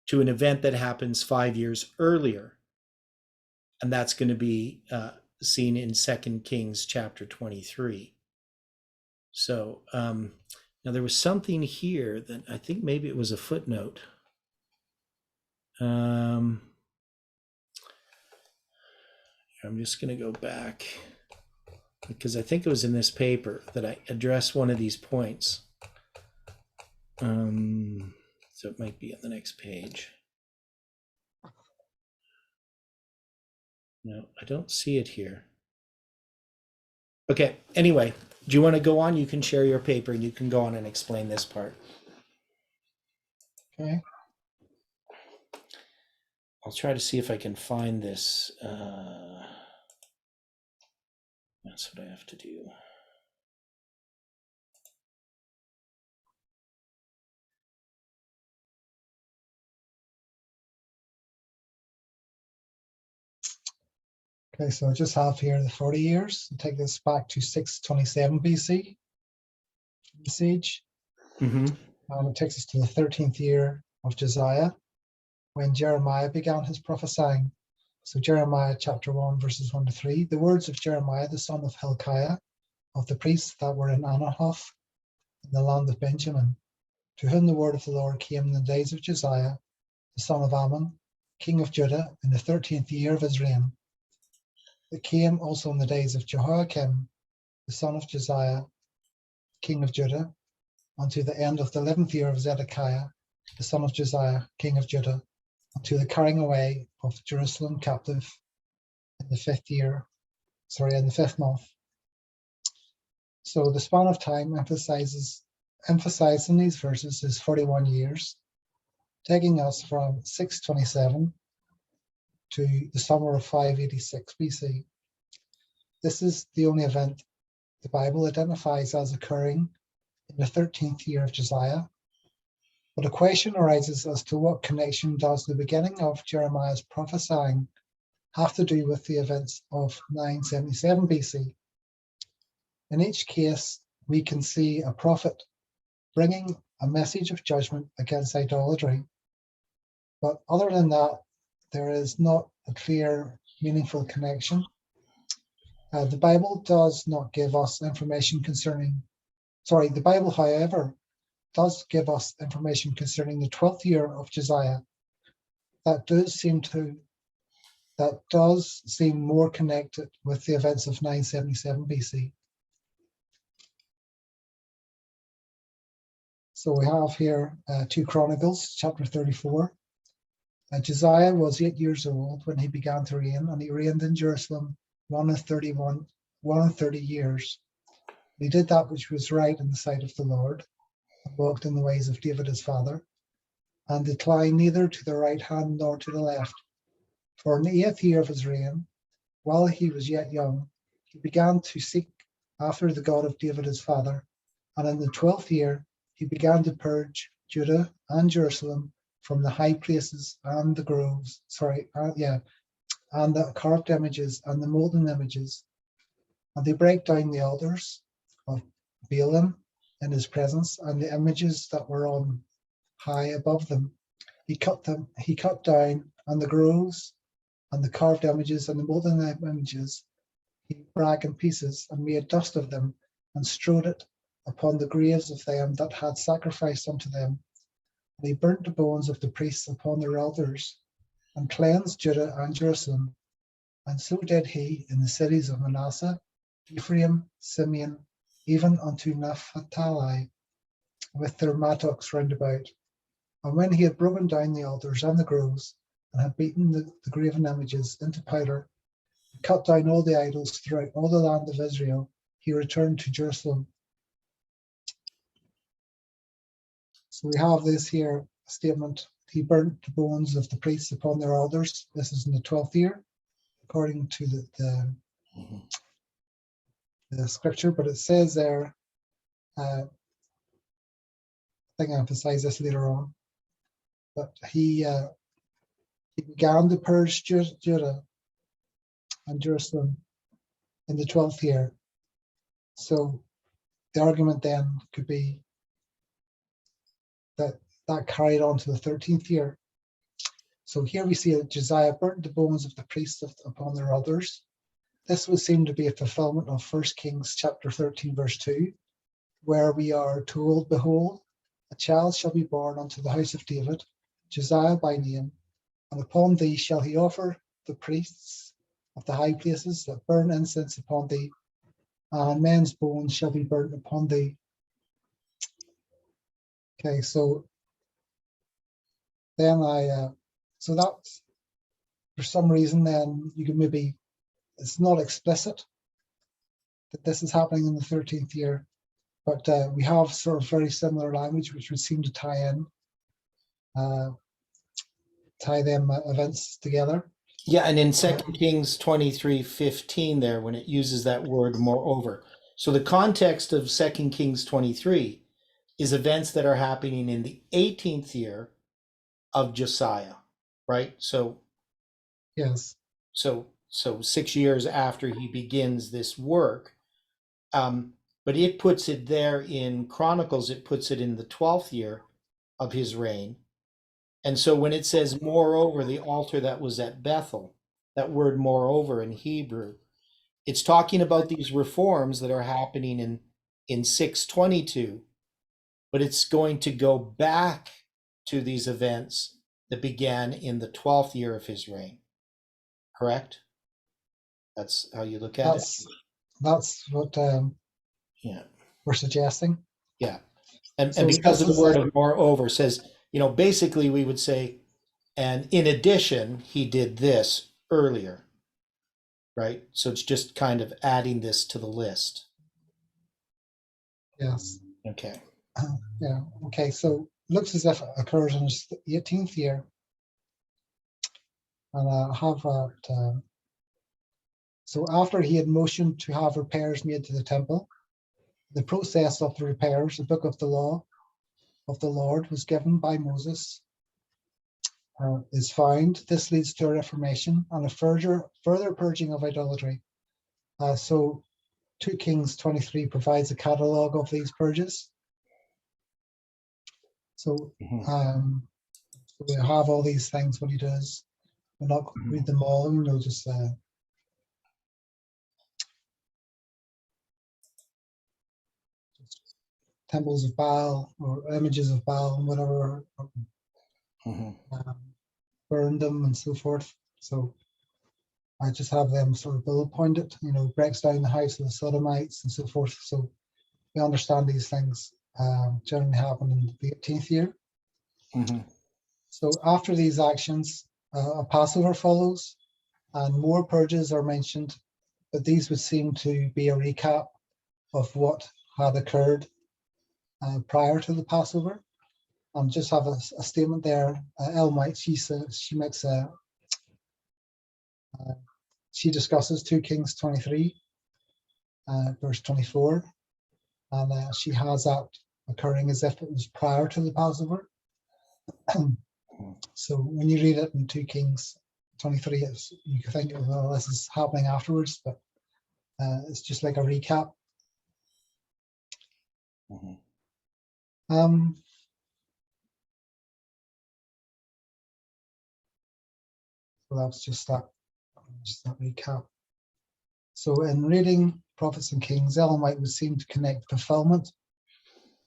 to an event that happens 5 years earlier. And that's going to be seen in 2 Kings chapter 23. So now there was something here that I think maybe it was a footnote. I'm just going to go back because I think it was in this paper that I addressed one of these points. So it might be on the next page. No, I don't see it here. Okay, anyway, do you want to go on? You can share your paper and you can go on and explain this part. Okay. I'll try to see if I can find this. That's what I have to do. Okay, so I just have here the 40 years. I'll take this back to 627 BC, the siege. Mm-hmm. It takes us to the 13th year of Josiah, when Jeremiah began his prophesying. So Jeremiah chapter 1, verses 1 to 3. The words of Jeremiah, the son of Hilkiah, of the priests that were in Anahoth, in the land of Benjamin, to whom the word of the Lord came in the days of Josiah, the son of Ammon, king of Judah, in the 13th year of his reign. It came also in the days of Jehoiakim, the son of Josiah, king of Judah, unto the end of the 11th year of Zedekiah, the son of Josiah, king of Judah, unto the carrying away of Jerusalem captive in the 5th month. So the span of time emphasized in these verses is 41 years, taking us from 627 to the summer of 586 BC. This is the only event the Bible identifies as occurring in the 13th year of Josiah. But a question arises as to what connection does the beginning of Jeremiah's prophesying have to do with the events of 977 BC. In each case, we can see a prophet bringing a message of judgment against idolatry. But other than that, there is not a clear, meaningful connection. The Bible does not give us information concerning, the Bible, however, does give us information concerning the 12th year of Josiah that does seem more connected with the events of 977 BC. So we have here 2 Chronicles, chapter 34. Josiah was 8 years old when he began to reign, and he reigned in Jerusalem 130 years. He did that which was right in the sight of the Lord, and walked in the ways of David his father, and declined neither to the right hand nor to the left. For in the 8th year of his reign, while he was yet young, he began to seek after the God of David his father, and in the 12th year he began to purge Judah and Jerusalem from the high places and the groves, and the carved images and the molten images. And they break down the altars of Baalim in his presence, and the images that were on high above them. He cut down, and the groves and the carved images and the molten images he brake in pieces, and made dust of them, and strewed it upon the graves of them that had sacrificed unto them. And he burnt the bones of the priests upon their altars, and cleansed Judah and Jerusalem. And so did he in the cities of Manasseh, Ephraim, Simeon, even unto Naphtali, with their mattocks round about. And when he had broken down the altars and the groves, and had beaten the graven images into powder, and cut down all the idols throughout all the land of Israel, he returned to Jerusalem. So we have this here statement: he burnt the bones of the priests upon their altars. This is in the 12th year, according to the scripture. But it says there, I think I emphasize this later on, but he began to purge Judah and Jerusalem in the 12th year. So the argument then could be that carried on to the 13th year. So here we see that Josiah burnt the bones of the priests upon their altars. This would seem to be a fulfillment of 1 Kings chapter 13, verse 2, where we are told, behold, a child shall be born unto the house of David, Josiah by name, and upon thee shall he offer the priests of the high places that burn incense upon thee, and men's bones shall be burnt upon thee. Okay, so then so that's, for some reason, then you can maybe, it's not explicit that this is happening in the 13th year, but we have sort of very similar language which would seem to tie them events together. Yeah, and in 2 Kings 23:15 there, when it uses that word moreover. So the context of 2 Kings 23 is events that are happening in the 18th year of Josiah, right? So yes, so 6 years after he begins this work. But it puts it there in Chronicles, it puts it in the 12th year of his reign. And so when it says moreover, the altar that was at Bethel, that word moreover in Hebrew, it's talking about these reforms that are happening in 622, but it's going to go back to these events that began in the 12th year of his reign. Correct? That's how you look at it? That's what we're suggesting. Yeah. And because of the word of moreover says, basically we would say, and in addition, he did this earlier, right? So it's just kind of adding this to the list. Yes. Okay. Yeah. Okay. So it looks as if it occurs in the 18th year. And I have that So after he had motioned to have repairs made to the temple, the process of the repairs, the book of the law of the Lord was given by Moses, is found. This leads to a reformation and a further purging of idolatry. So 2 Kings 23 provides a catalogue of these purges. So we have all these things, what he does. We'll not read them all, just temples of Baal or images of Baal and whatever, burned them and so forth. So I just have them sort of bullet pointed, breaks down the house of the Sodomites and so forth. So we understand these things generally happen in the 18th year. So after these actions, a Passover follows and more purges are mentioned, but these would seem to be a recap of what had occurred prior to the Passover. Just have a statement there. Ellen White, she discusses 2 Kings 23, verse 24, and she has that occurring as if it was prior to the Passover. So when you read it in 2 Kings 23, you can think, well, this is happening afterwards, but it's just like a recap. So that's just that recap. So in reading Prophets and Kings, Ellen White would seem to connect fulfillment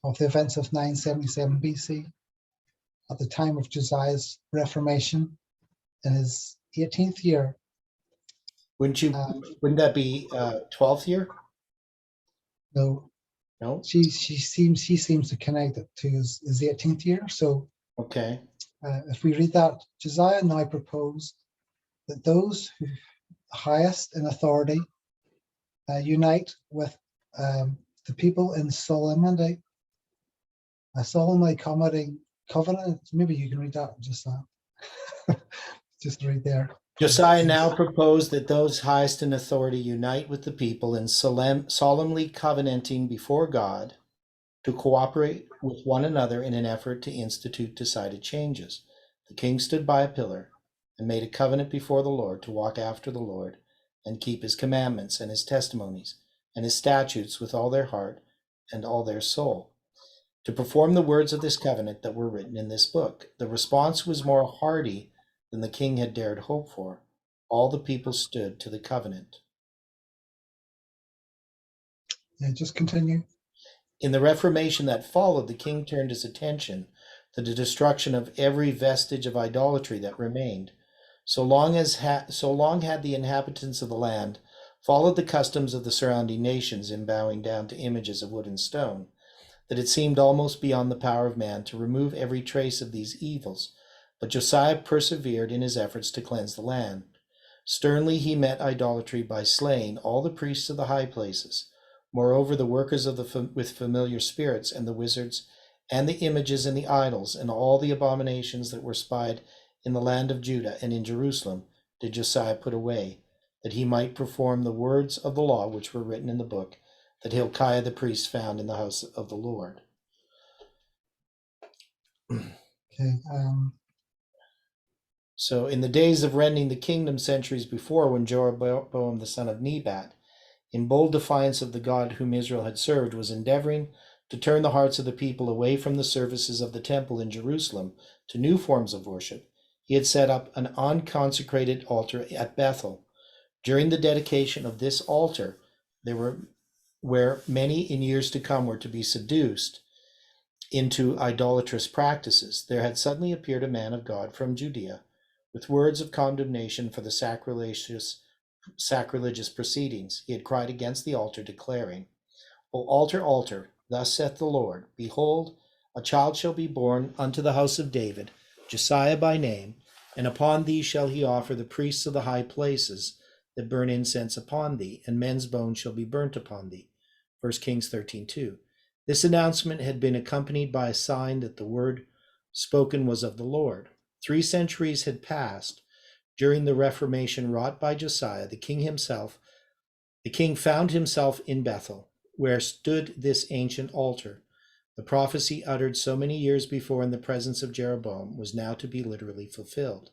of the events of 977 BC at the time of Josiah's reformation in his 18th year. Wouldn't that be 12th year? No. She seems to connect it to his 18th year. So okay. If we read that, Josiah now proposed that those who highest in authority unite with the people in solemnity, a solemnly covenant. Maybe you can read that, just read there. Josiah now proposed that those highest in authority unite with the people in solemnly covenanting before God to cooperate with one another in an effort to institute decided changes. The king stood by a pillar and made a covenant before the Lord to walk after the Lord and keep his commandments and his testimonies and his statutes with all their heart and all their soul, to perform the words of this covenant that were written in this book. The response was more hearty than the king had dared hope for. All the people stood to the covenant. Yeah, just continue. In the Reformation that followed, the king turned his attention to the destruction of every vestige of idolatry that remained. So long had the inhabitants of the land followed the customs of the surrounding nations in bowing down to images of wood and stone, that it seemed almost beyond the power of man to remove every trace of these evils. But Josiah persevered in his efforts to cleanse the land. Sternly he met idolatry by slaying all the priests of the high places. Moreover, the workers with familiar spirits and the wizards and the images and the idols and all the abominations that were spied in the land of Judah and in Jerusalem did Josiah put away, that he might perform the words of the law which were written in the book that Hilkiah the priest found in the house of the Lord. Okay. So in the days of rending the kingdom centuries before, when Jeroboam the son of Nebat, in bold defiance of the God whom Israel had served, was endeavoring to turn the hearts of the people away from the services of the temple in Jerusalem to new forms of worship, he had set up an unconsecrated altar at Bethel. During the dedication of this altar, where many in years to come were to be seduced into idolatrous practices, there had suddenly appeared a man of God from Judea, with words of condemnation for the sacrilegious proceedings. He had cried against the altar, declaring, O altar, altar, thus saith the Lord, behold, a child shall be born unto the house of David, Josiah by name, and upon thee shall he offer the priests of the high places that burn incense upon thee, and men's bones shall be burnt upon thee. 1 Kings 13:2. This announcement had been accompanied by a sign that the word spoken was of the Lord. 3 centuries had passed during the Reformation wrought by Josiah. The king himself The king found himself in Bethel, where stood this ancient altar. The prophecy uttered so many years before in the presence of Jeroboam was now to be literally fulfilled.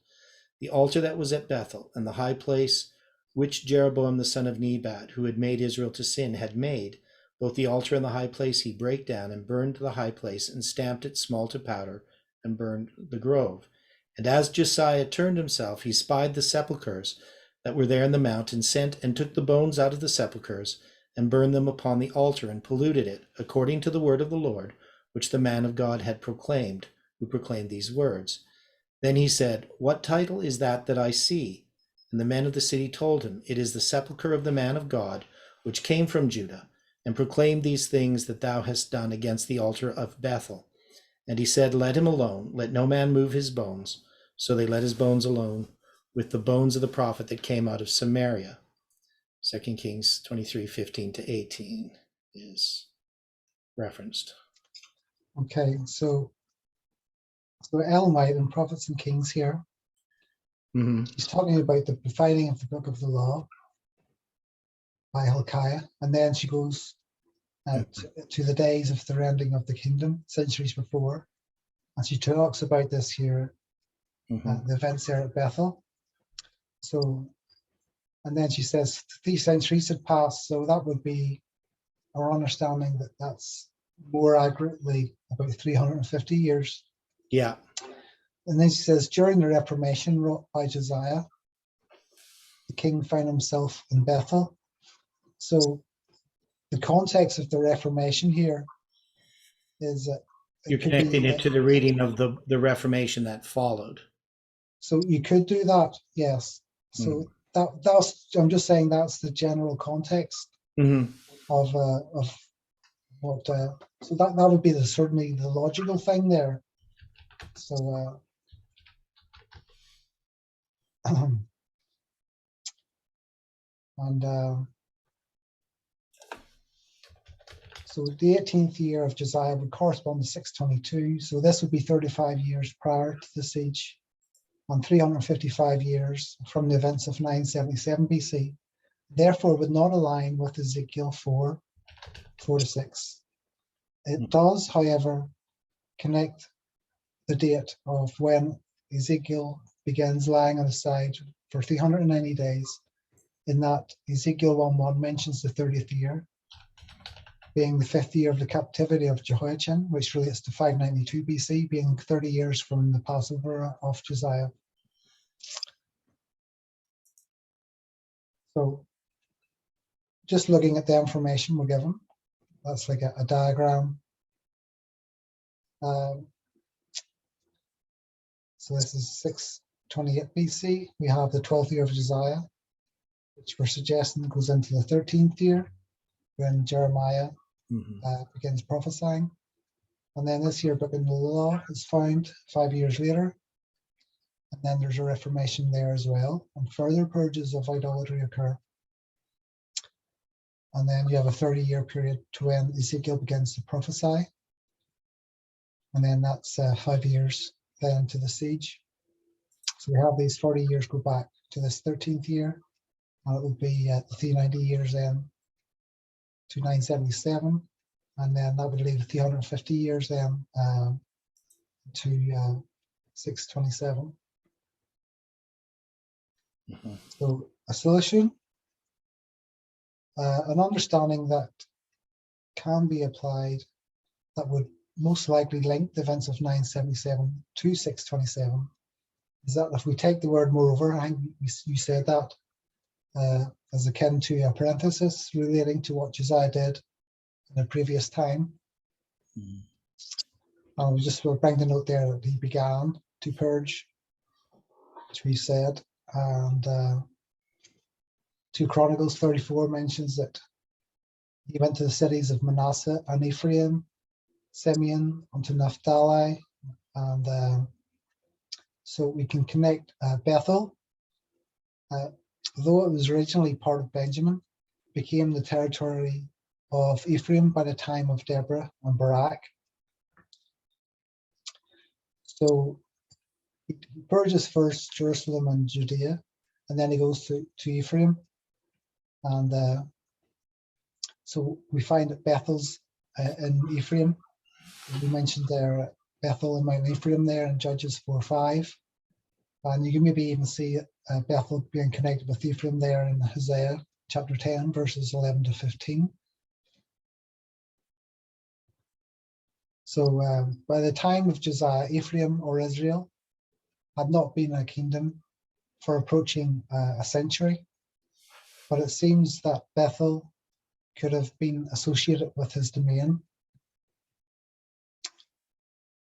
The altar that was at Bethel, and the high place which Jeroboam the son of Nebat, who had made Israel to sin, had made, both the altar and the high place he brake down, and burned the high place, and stamped it small to powder, and burned the grove. And as Josiah turned himself, he spied the sepulchres that were there in the mount, and sent and took the bones out of the sepulchres, and burned them upon the altar, and polluted it, according to the word of the Lord, which the man of God had proclaimed, who proclaimed these words. Then he said, What title is that I see? And the men of the city told him, It is the sepulchre of the man of God, which came from Judah, and proclaimed these things that thou hast done against the altar of Bethel. And he said, Let him alone, let no man move his bones. So they let his bones alone, with the bones of the prophet that came out of Samaria. 2 Kings 23:15-18 is referenced. Okay, so Elamite in Prophets and Kings here, he's talking about the providing of the book of the law by Hilkiah, and then she goes to the days of the rending of the kingdom, centuries before, and she talks about this here, the events there at Bethel. So, and then she says 3 centuries had passed, so that would be our understanding that that's more accurately about 350 years. Yeah. And then she says, during the Reformation wrought by Josiah, the king found himself in Bethel. So the context of the Reformation here is that you're connecting it to the reading of the Reformation that followed. So you could do that, yes. So that's I'm just saying that's the general context of what. So that would be certainly the logical thing there. So so the 18th year of Josiah would correspond to 622. So this would be 35 years prior to the siege, and 355 years from the events of 977 BC. Therefore, would not align with Ezekiel 4:4-6. It does, however, connect the date of when Ezekiel begins lying on his side for 390 days, in that Ezekiel 1:1 mentions the 30th year, being the 5th year of the captivity of Jehoiachin, which relates to 592 BC, being 30 years from the Passover of Josiah. So, just looking at the information we're given, that's like a diagram. So this is 628 BC. We have the 12th year of Josiah, which we're suggesting goes into the 13th year when Jeremiah begins prophesying. And then this year, book in the law is found 5 years later. And then there's a reformation there as well, and further purges of idolatry occur. And then you have a 30-year period to when Ezekiel begins to prophesy. And then that's 5 years then to the siege. So we have these 40 years go back to this 13th year, and it would be the 390 years then to 977. And then that would leave 350 years then to 627. So a solution, an understanding that can be applied that would most likely link the events of 977 to 627 is that if we take the word moreover, I think you said that as akin to a parenthesis relating to what Josiah did in a previous time. And we just will bring the note there that he began to purge, which we said, and 2 Chronicles 34 mentions that he went to the cities of Manasseh and Ephraim, Simeon, unto Naphtali, and so we can connect Bethel, though it was originally part of Benjamin, became the territory of Ephraim by the time of Deborah and Barak. So he purges first Jerusalem and Judea, and then he goes to Ephraim, and So we find that Bethel's in Ephraim. We mentioned there Bethel and Mount Ephraim there in Judges 4:5. And you can maybe even see Bethel being connected with Ephraim there in Hosea chapter 10, verses 11 to 15. So by the time of Josiah, Ephraim or Israel had not been a kingdom for approaching a century, but it seems that Bethel could have been associated with his domain.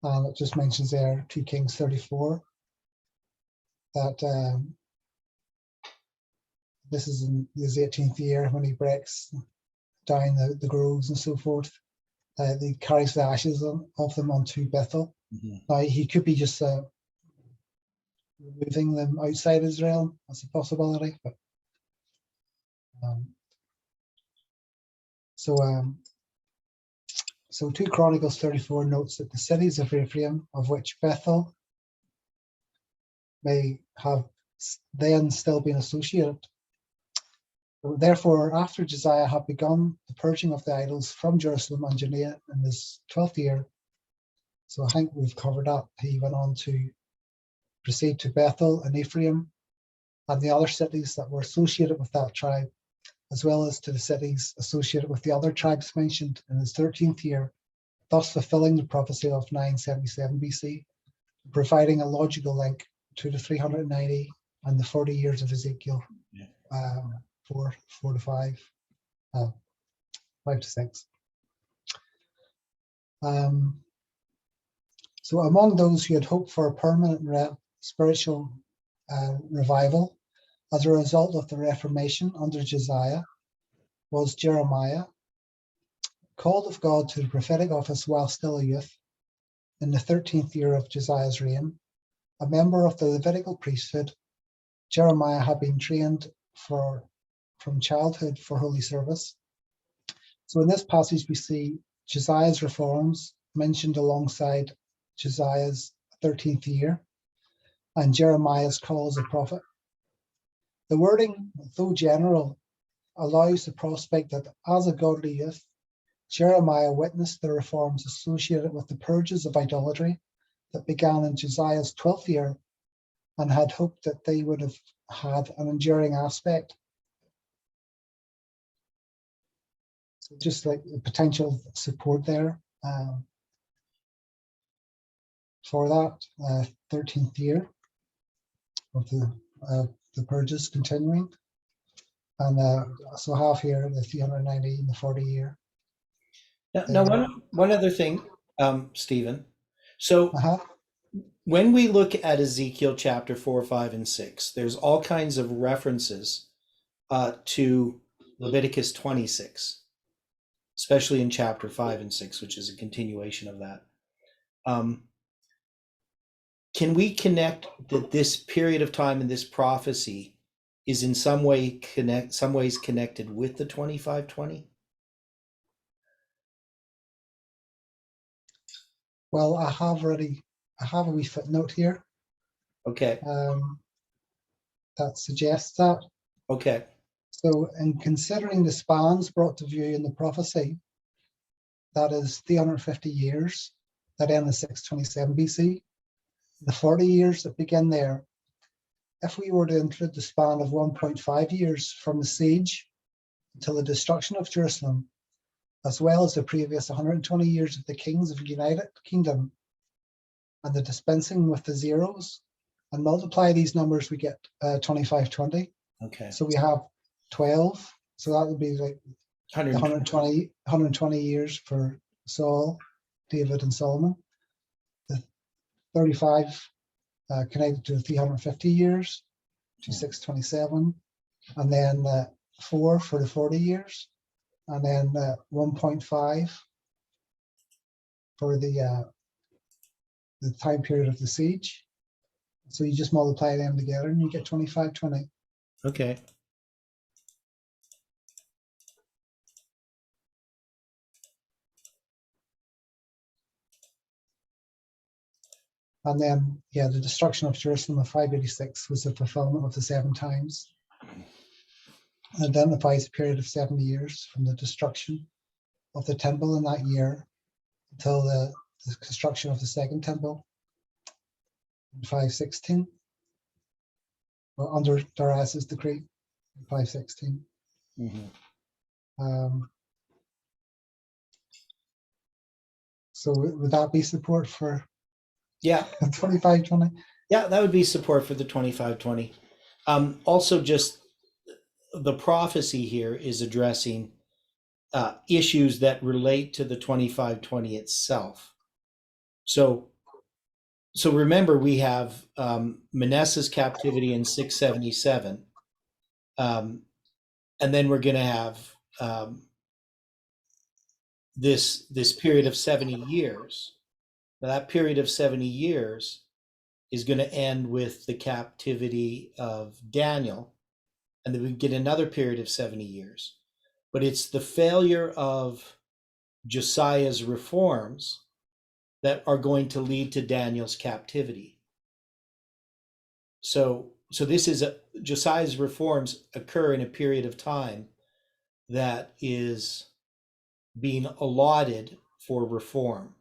And it just mentions there 2 Kings 34 that this is in his 18th year when he breaks down the groves and so forth. He carries the ashes of them onto Bethel. Mm-hmm. Now he could be just removing them outside Israel. That's a possibility. But so 2 Chronicles 34 notes that the cities of Ephraim, of which Bethel may have then still been associated. Therefore, after Josiah had begun the purging of the idols from Jerusalem and Judea in his 12th year, so I think we've covered that, he went on to proceed to Bethel and Ephraim and the other cities that were associated with that tribe, as well as to the cities associated with the other tribes mentioned in his 13th year, thus fulfilling the prophecy of 977 BC, providing a logical link to the 390 and the 40 years of Ezekiel. 4 to 5, 5 to 6. So among those who had hoped for a permanent spiritual revival as a result of the Reformation under Josiah was Jeremiah, called of God to the prophetic office while still a youth, in the 13th year of Josiah's reign. A member of the Levitical priesthood, Jeremiah had been trained from childhood for holy service. So in this passage we see Josiah's reforms mentioned alongside Josiah's 13th year and Jeremiah's call as a prophet. The wording, though general, allows the prospect that as a godly youth, Jeremiah witnessed the reforms associated with the purges of idolatry that began in Josiah's 12th year and had hoped that they would have had an enduring aspect. So just like the potential support there for that 13th year of the purges continuing. And so I have here the 390 and the 40 year. Now one other thing, Stephen. So when we look at Ezekiel chapter 4, 5, and 6, there's all kinds of references to Leviticus 26, especially in chapter 5 and 6, which is a continuation of that. Can we connect that this period of time in this prophecy is in some ways connected with the 2520? Well, I have a wee footnote here. Okay. That suggests that. Okay. So in considering the spans brought to view in the prophecy, that is 350 years that end in 627 BC, the 40 years that begin there, if we were to include the span of 1.5 years from the siege until the destruction of Jerusalem, as well as the previous 120 years of the kings of the United Kingdom and the dispensing with the zeros, and multiply these numbers, we get 2520. Okay. So we have 12. So that would be like 120 years for Saul, David, and Solomon. The 35 connected to 350 years to 627, and then 4 for the 40 years, and then 1.5 for the time period of the siege. So you just multiply them together and you get 2520. Okay. And then, yeah, the destruction of Jerusalem of 586 was the fulfillment of the 7 times. and identifies a period of 70 years from the destruction of the temple in that year until the construction of the second temple in 516, or under Darius's decree in 516. So would that be support for Yeah. 2520? Yeah, that would be support for the 2520. Also, just the prophecy here is addressing issues that relate to the 2520 itself. So remember, we have Manasseh's captivity in 677, and then we're going to have this period of 70 years. Now, that period of 70 years is going to end with the captivity of Daniel, and then we get another period of 70 years. But it's the failure of Josiah's reforms that are going to lead to Daniel's captivity. So this is Josiah's reforms occur in a period of time that is being allotted for reform,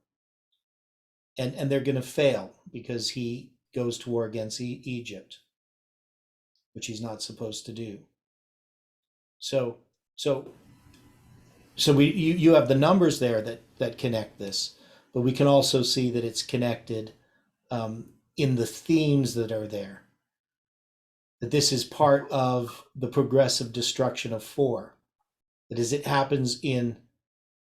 and they're going to fail because he goes to war against Egypt, which he's not supposed to do. So you have the numbers there that connect this, but we can also see that it's connected in the themes that are there. That this is part of the progressive destruction of four. That as it happens in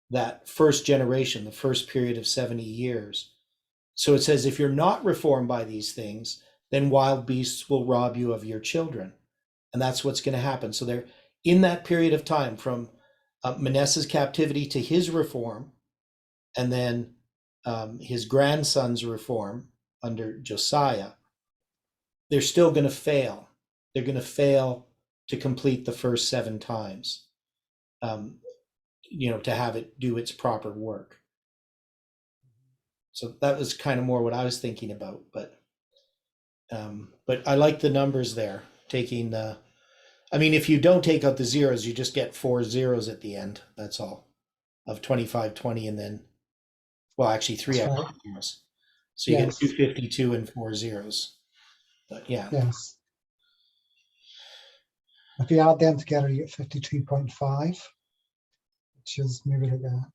that first generation, the first period of 70 years. So it says, if you're not reformed by these things, then wild beasts will rob you of your children. And that's what's going to happen. So they're in that period of time from Manasseh's captivity to his reform, and then his grandson's reform under Josiah, they're still going to fail. They're going to fail to complete the first 7 times, to have it do its proper work. So that was kind of more what I was thinking about, but I like the numbers there. Taking if you don't take out the zeros, you just get 4 zeros at the end. That's all of 2520, and then, well, actually 3 extra zeros. So you get 252 and 4 zeros. But yeah. Yes. If you add them together, you get 52.5, which is maybe like a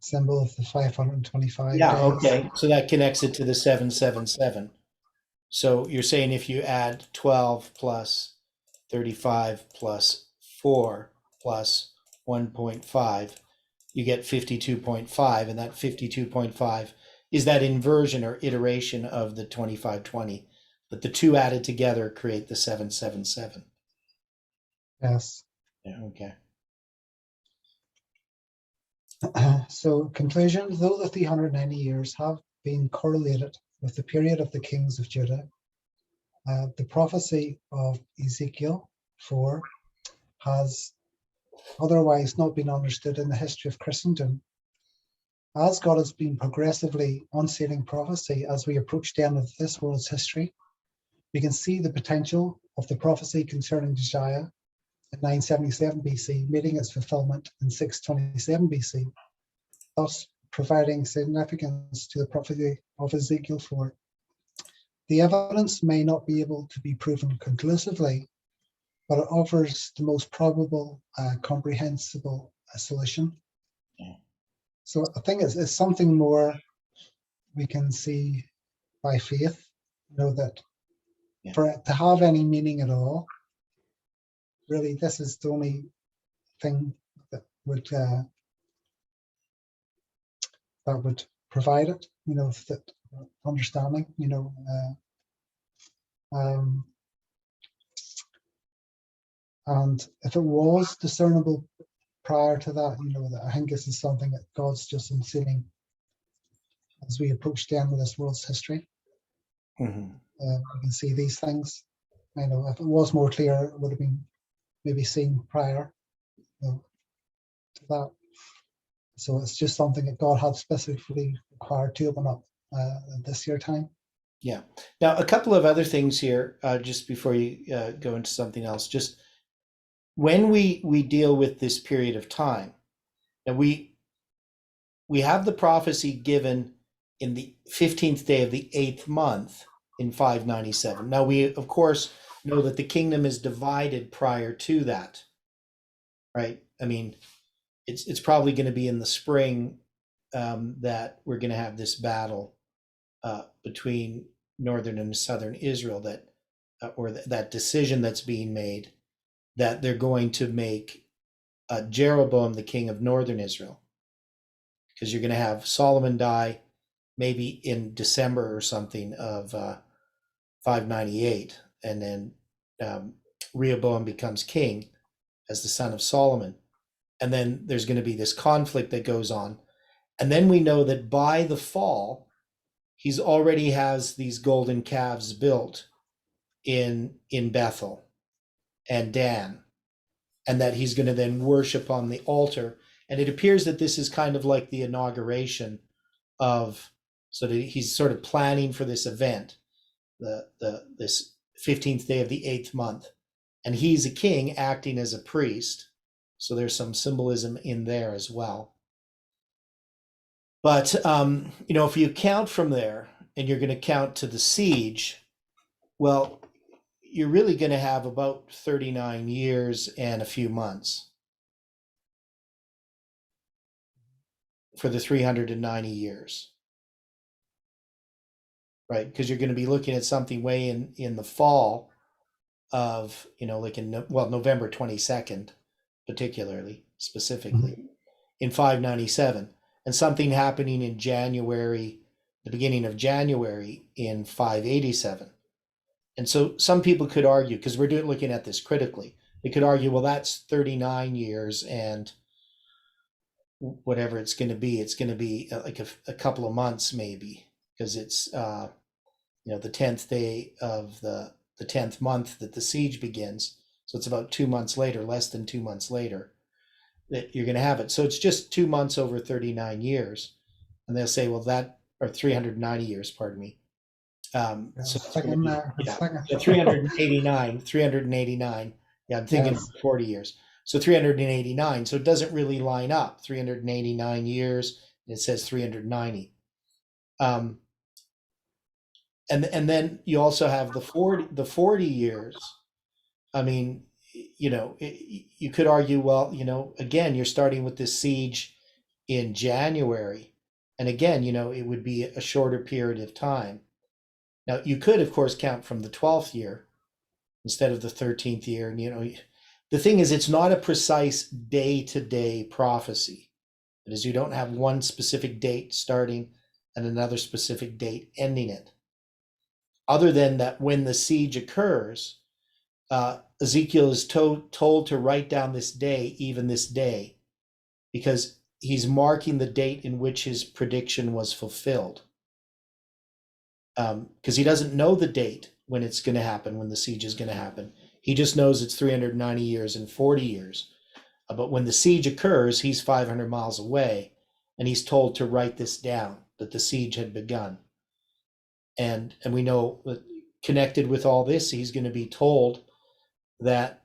symbol of the 525 Yeah, days. okay. So that connects it to the 777. So you're saying if you add 12 plus 35 plus 4 plus 1.5, you get 52.5, and that 52.5 is that inversion or iteration of the 2520. But the two added together create the 777. Yes. Yeah, okay. So, conclusion, though the 390 years have been correlated with the period of the kings of Judah, the prophecy of Ezekiel 4 has otherwise not been understood in the history of Christendom. As God has been progressively unsealing prophecy as we approach the end of this world's history, we can see the potential of the prophecy concerning Josiah in 977 BC meeting its fulfillment in 627 BC, thus providing significance to the prophecy of Ezekiel 4. The evidence may not be able to be proven conclusively, but it offers the most probable, comprehensible solution. Yeah. So I think it's something more we can see by faith, that for it to have any meaning at all, really this is the only thing that would provide it, that understanding, and if it was discernible prior to that, that I think this is something that God's just unsealing as we approach the end of this world's history. Mm-hmm. We can see these things. If it was more clear, it would have been maybe seen prior to that. So it's just something that God had specifically required to open up this year time. Yeah. Now, a couple of other things here, just before you go into something else. Just when we deal with this period of time, and we have the prophecy given in the 15th day of the 8th month in 597. Now we of course know that the kingdom is divided prior to that, right? I mean, it's probably going to be in the spring that we're going to have this battle between northern and southern Israel, that or that decision that's being made, that they're going to make Jeroboam the king of northern Israel, because you're going to have Solomon die maybe in December or something of 598, and then Rehoboam becomes king as the son of Solomon. And then there's going to be this conflict that goes on. And then we know that by the fall, he's already has these golden calves built in Bethel and Dan, and that he's going to then worship on the altar. And it appears that this is kind of like the inauguration of, so that he's sort of planning for this event, this 15th day of the 8th month. And he's a king acting as a priest. So there's some symbolism in there as well. But, if you count from there, and you're going to count to the siege, well, you're really going to have about 39 years and a few months for the 390 years, right? Because you're going to be looking at something way in the fall of, like November 22nd, particularly, specifically, in 597, and something happening in January, the beginning of January in 587. And so some people could argue, because we're looking at this critically, they could argue, well, that's 39 years and whatever it's going to be like a couple of months maybe, because it's, the 10th day of the 10th month that the siege begins. So it's about 2 months later, less than 2 months later, that you're going to have it. So it's just 2 months over 39 years. And they'll say, well, or 390 years, pardon me. So it's gonna be, 389. Yeah, I'm thinking 40 years. So 389. So it doesn't really line up. 389 years, and it says 390. And then you also have the 40 years. I mean, you could argue, well, again, you're starting with this siege in January, and again, it would be a shorter period of time. Now, you could, of course, count from the 12th year instead of the 13th year. And, the thing is, it's not a precise day-to-day prophecy. That is, you don't have one specific date starting and another specific date ending it. Other than that, when the siege occurs, Ezekiel is told to write down this day, even this day, because he's marking the date in which his prediction was fulfilled. Because he doesn't know the date when it's going to happen, when the siege is going to happen. He just knows it's 390 years and 40 years. But when the siege occurs, he's 500 miles away, and he's told to write this down, that the siege had begun. And we know that connected with all this, he's going to be told that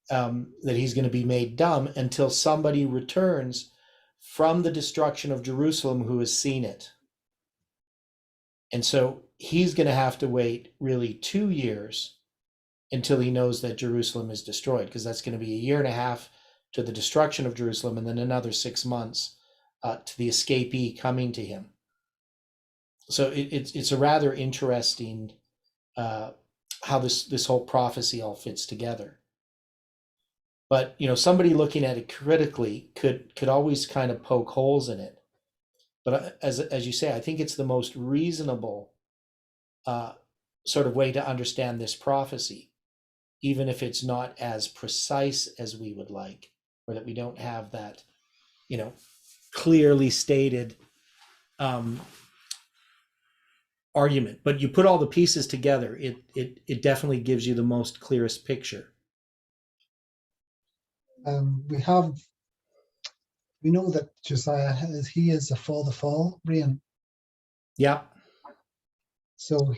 he's going to be made dumb until somebody returns from the destruction of Jerusalem who has seen it. And so he's going to have to wait really 2 years until he knows that Jerusalem is destroyed, because that's going to be a year and a half to the destruction of Jerusalem, and then another 6 months to the escapee coming to him. So it's a rather interesting how this whole prophecy all fits together. But somebody looking at it critically could always kind of poke holes in it. But as you say, I think it's the most reasonable sort of way to understand this prophecy, even if it's not as precise as we would like, or that we don't have that, clearly stated argument. But you put all the pieces together, it definitely gives you the most clearest picture. We know that Josiah is the fall reign. Yeah. So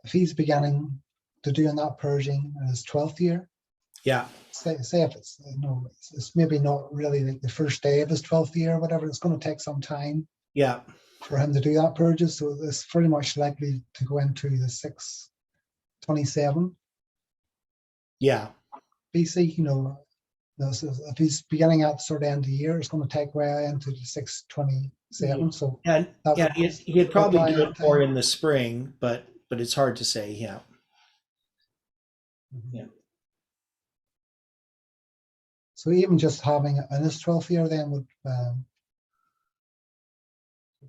if he's beginning to doing that purging in his 12th year, Yeah. Say if it's, it's maybe not really like the first day of his 12th year or whatever, it's going to take some time Yeah. for him to do that purges. So it's pretty much likely to go into the 627 Yeah. BC. So if he's beginning at the sort of end of the year, it's going to take way into the 627. So And that yeah, he'd probably apply do at it more time. in the spring, but it's hard to say. Yeah. Yeah. So even just having it in his 12th year then would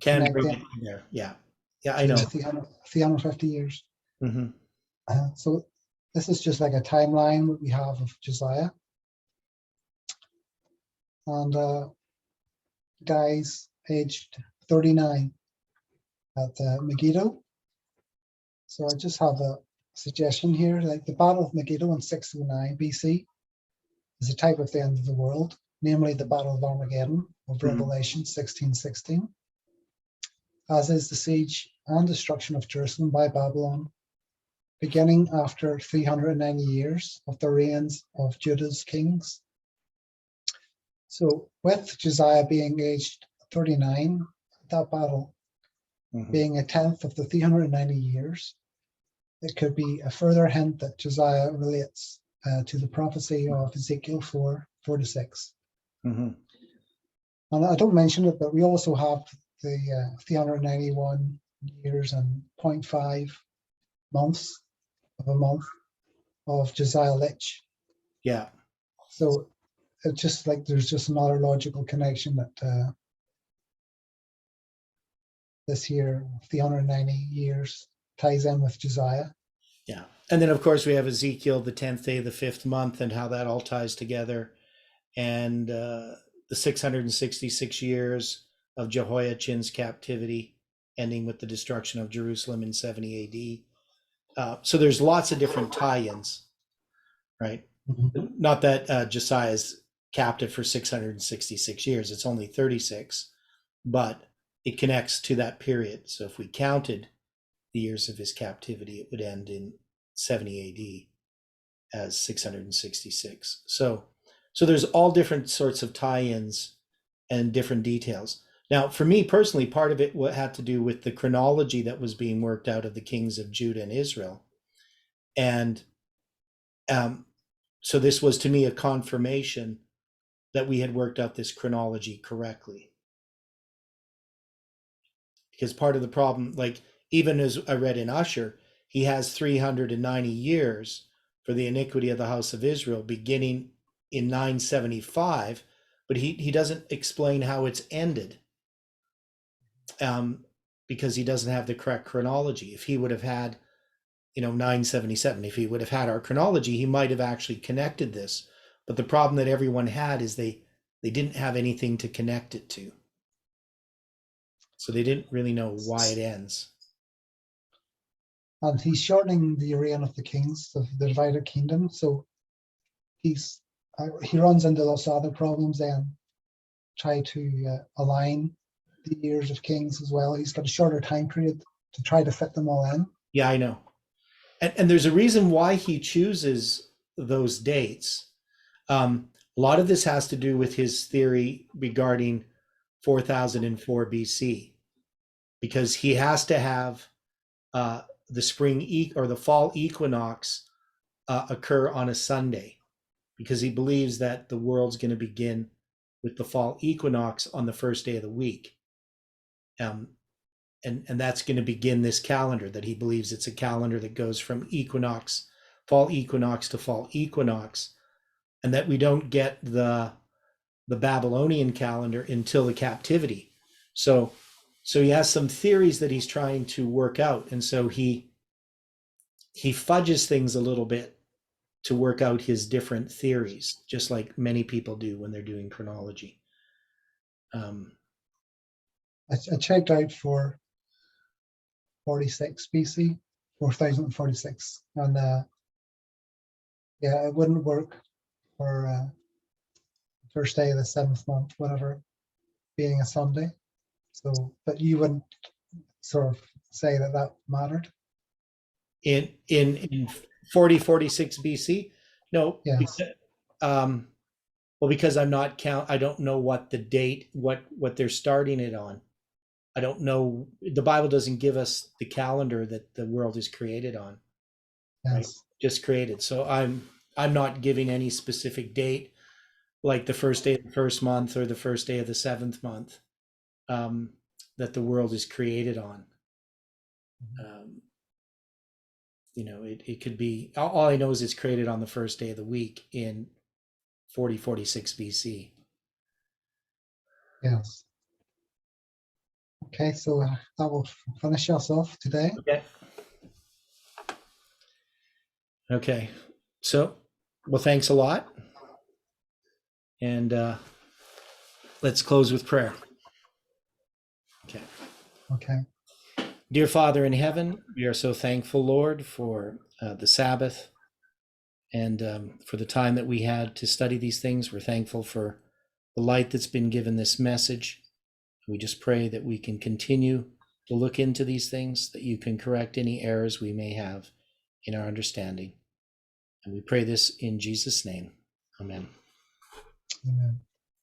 Can connect bring in it in there. Yeah. Yeah, I to know. the 350 years. Hmm. So this is just like a timeline that we have of Josiah. And dies aged 39 at Megiddo. So I just have a suggestion here, like the Battle of Megiddo in 609 BC is a type of the end of the world, namely the Battle of Armageddon of Revelation 16:16, as is the siege and destruction of Jerusalem by Babylon, beginning after 390 years of the reigns of Judah's kings. So with Josiah being aged 39, that battle being a tenth of the 390 years, it could be a further hint that Josiah relates to the prophecy of Ezekiel 4:4-6. Mm-hmm. And I don't mention it, but we also have the 391 years and 0.5 months of a month of Josiah Lich. Yeah. So it's just like there's just another logical connection that this year, 390 years, ties in with Josiah. Yeah. And then, of course, we have Ezekiel, the 10th day of the 5th month, and how that all ties together. And the 666 years of Jehoiachin's captivity, ending with the destruction of Jerusalem in 70 AD. So there's lots of different tie-ins, right? Mm-hmm. Not that Josiah's captive for 666 years, it's only 36, but it connects to that period. So if we counted the years of his captivity, it would end in 70 AD as 666. So there's all different sorts of tie-ins and different details. Now, for me personally, part of it had to do with the chronology that was being worked out of the kings of Judah and Israel. And so this was to me a confirmation that we had worked out this chronology correctly. Because part of the problem, like even as I read in Usher, he has 390 years for the iniquity of the house of Israel beginning in 975, but he doesn't explain how it's ended, because he doesn't have the correct chronology. If he would have had 977, if he would have had our chronology, he might have actually connected this. But the problem that everyone had is they didn't have anything to connect it to, so they didn't really know why it ends. And he's shortening the reign of the kings of the divided kingdom. So he runs into lots of other problems then, try to align the years of kings as well. He's got a shorter time period to try to fit them all in. Yeah, I know. And there's a reason why he chooses those dates. A lot of this has to do with his theory regarding 4004 BC, because he has to have the spring or the fall equinox occur on a Sunday, because he believes that the world's going to begin with the fall equinox on the first day of the week. And that's going to begin this calendar that he believes it's a calendar that goes from fall equinox to fall equinox, and that we don't get the Babylonian calendar until the captivity. So he has some theories that he's trying to work out, and so he fudges things a little bit to work out his different theories, just like many people do when they're doing chronology. I checked out for 46 BC, 4046, and it wouldn't work for first day of the 7th month, whatever, being a Sunday. So, but you wouldn't sort of say that mattered? In 4046 BC? No, Yes. well, because I don't know what the date, what they're starting it on. I don't know. The Bible doesn't give us the calendar that the world is created on, right? Yes. Just created. So I'm not giving any specific date, like the first day of the first month or the first day of the seventh month, that the world is created on. It could be, all I know is it's created on the first day of the week in 4046 BC. Yes. Okay, so that will finish us off today. Okay. So, well, thanks a lot. And let's close with prayer. Okay. Okay. Dear Father in heaven, we are so thankful, Lord, for the Sabbath and for the time that we had to study these things. We're thankful for the light that's been given this message. We just pray that we can continue to look into these things, that you can correct any errors we may have in our understanding. And we pray this in Jesus' name. Amen. Amen.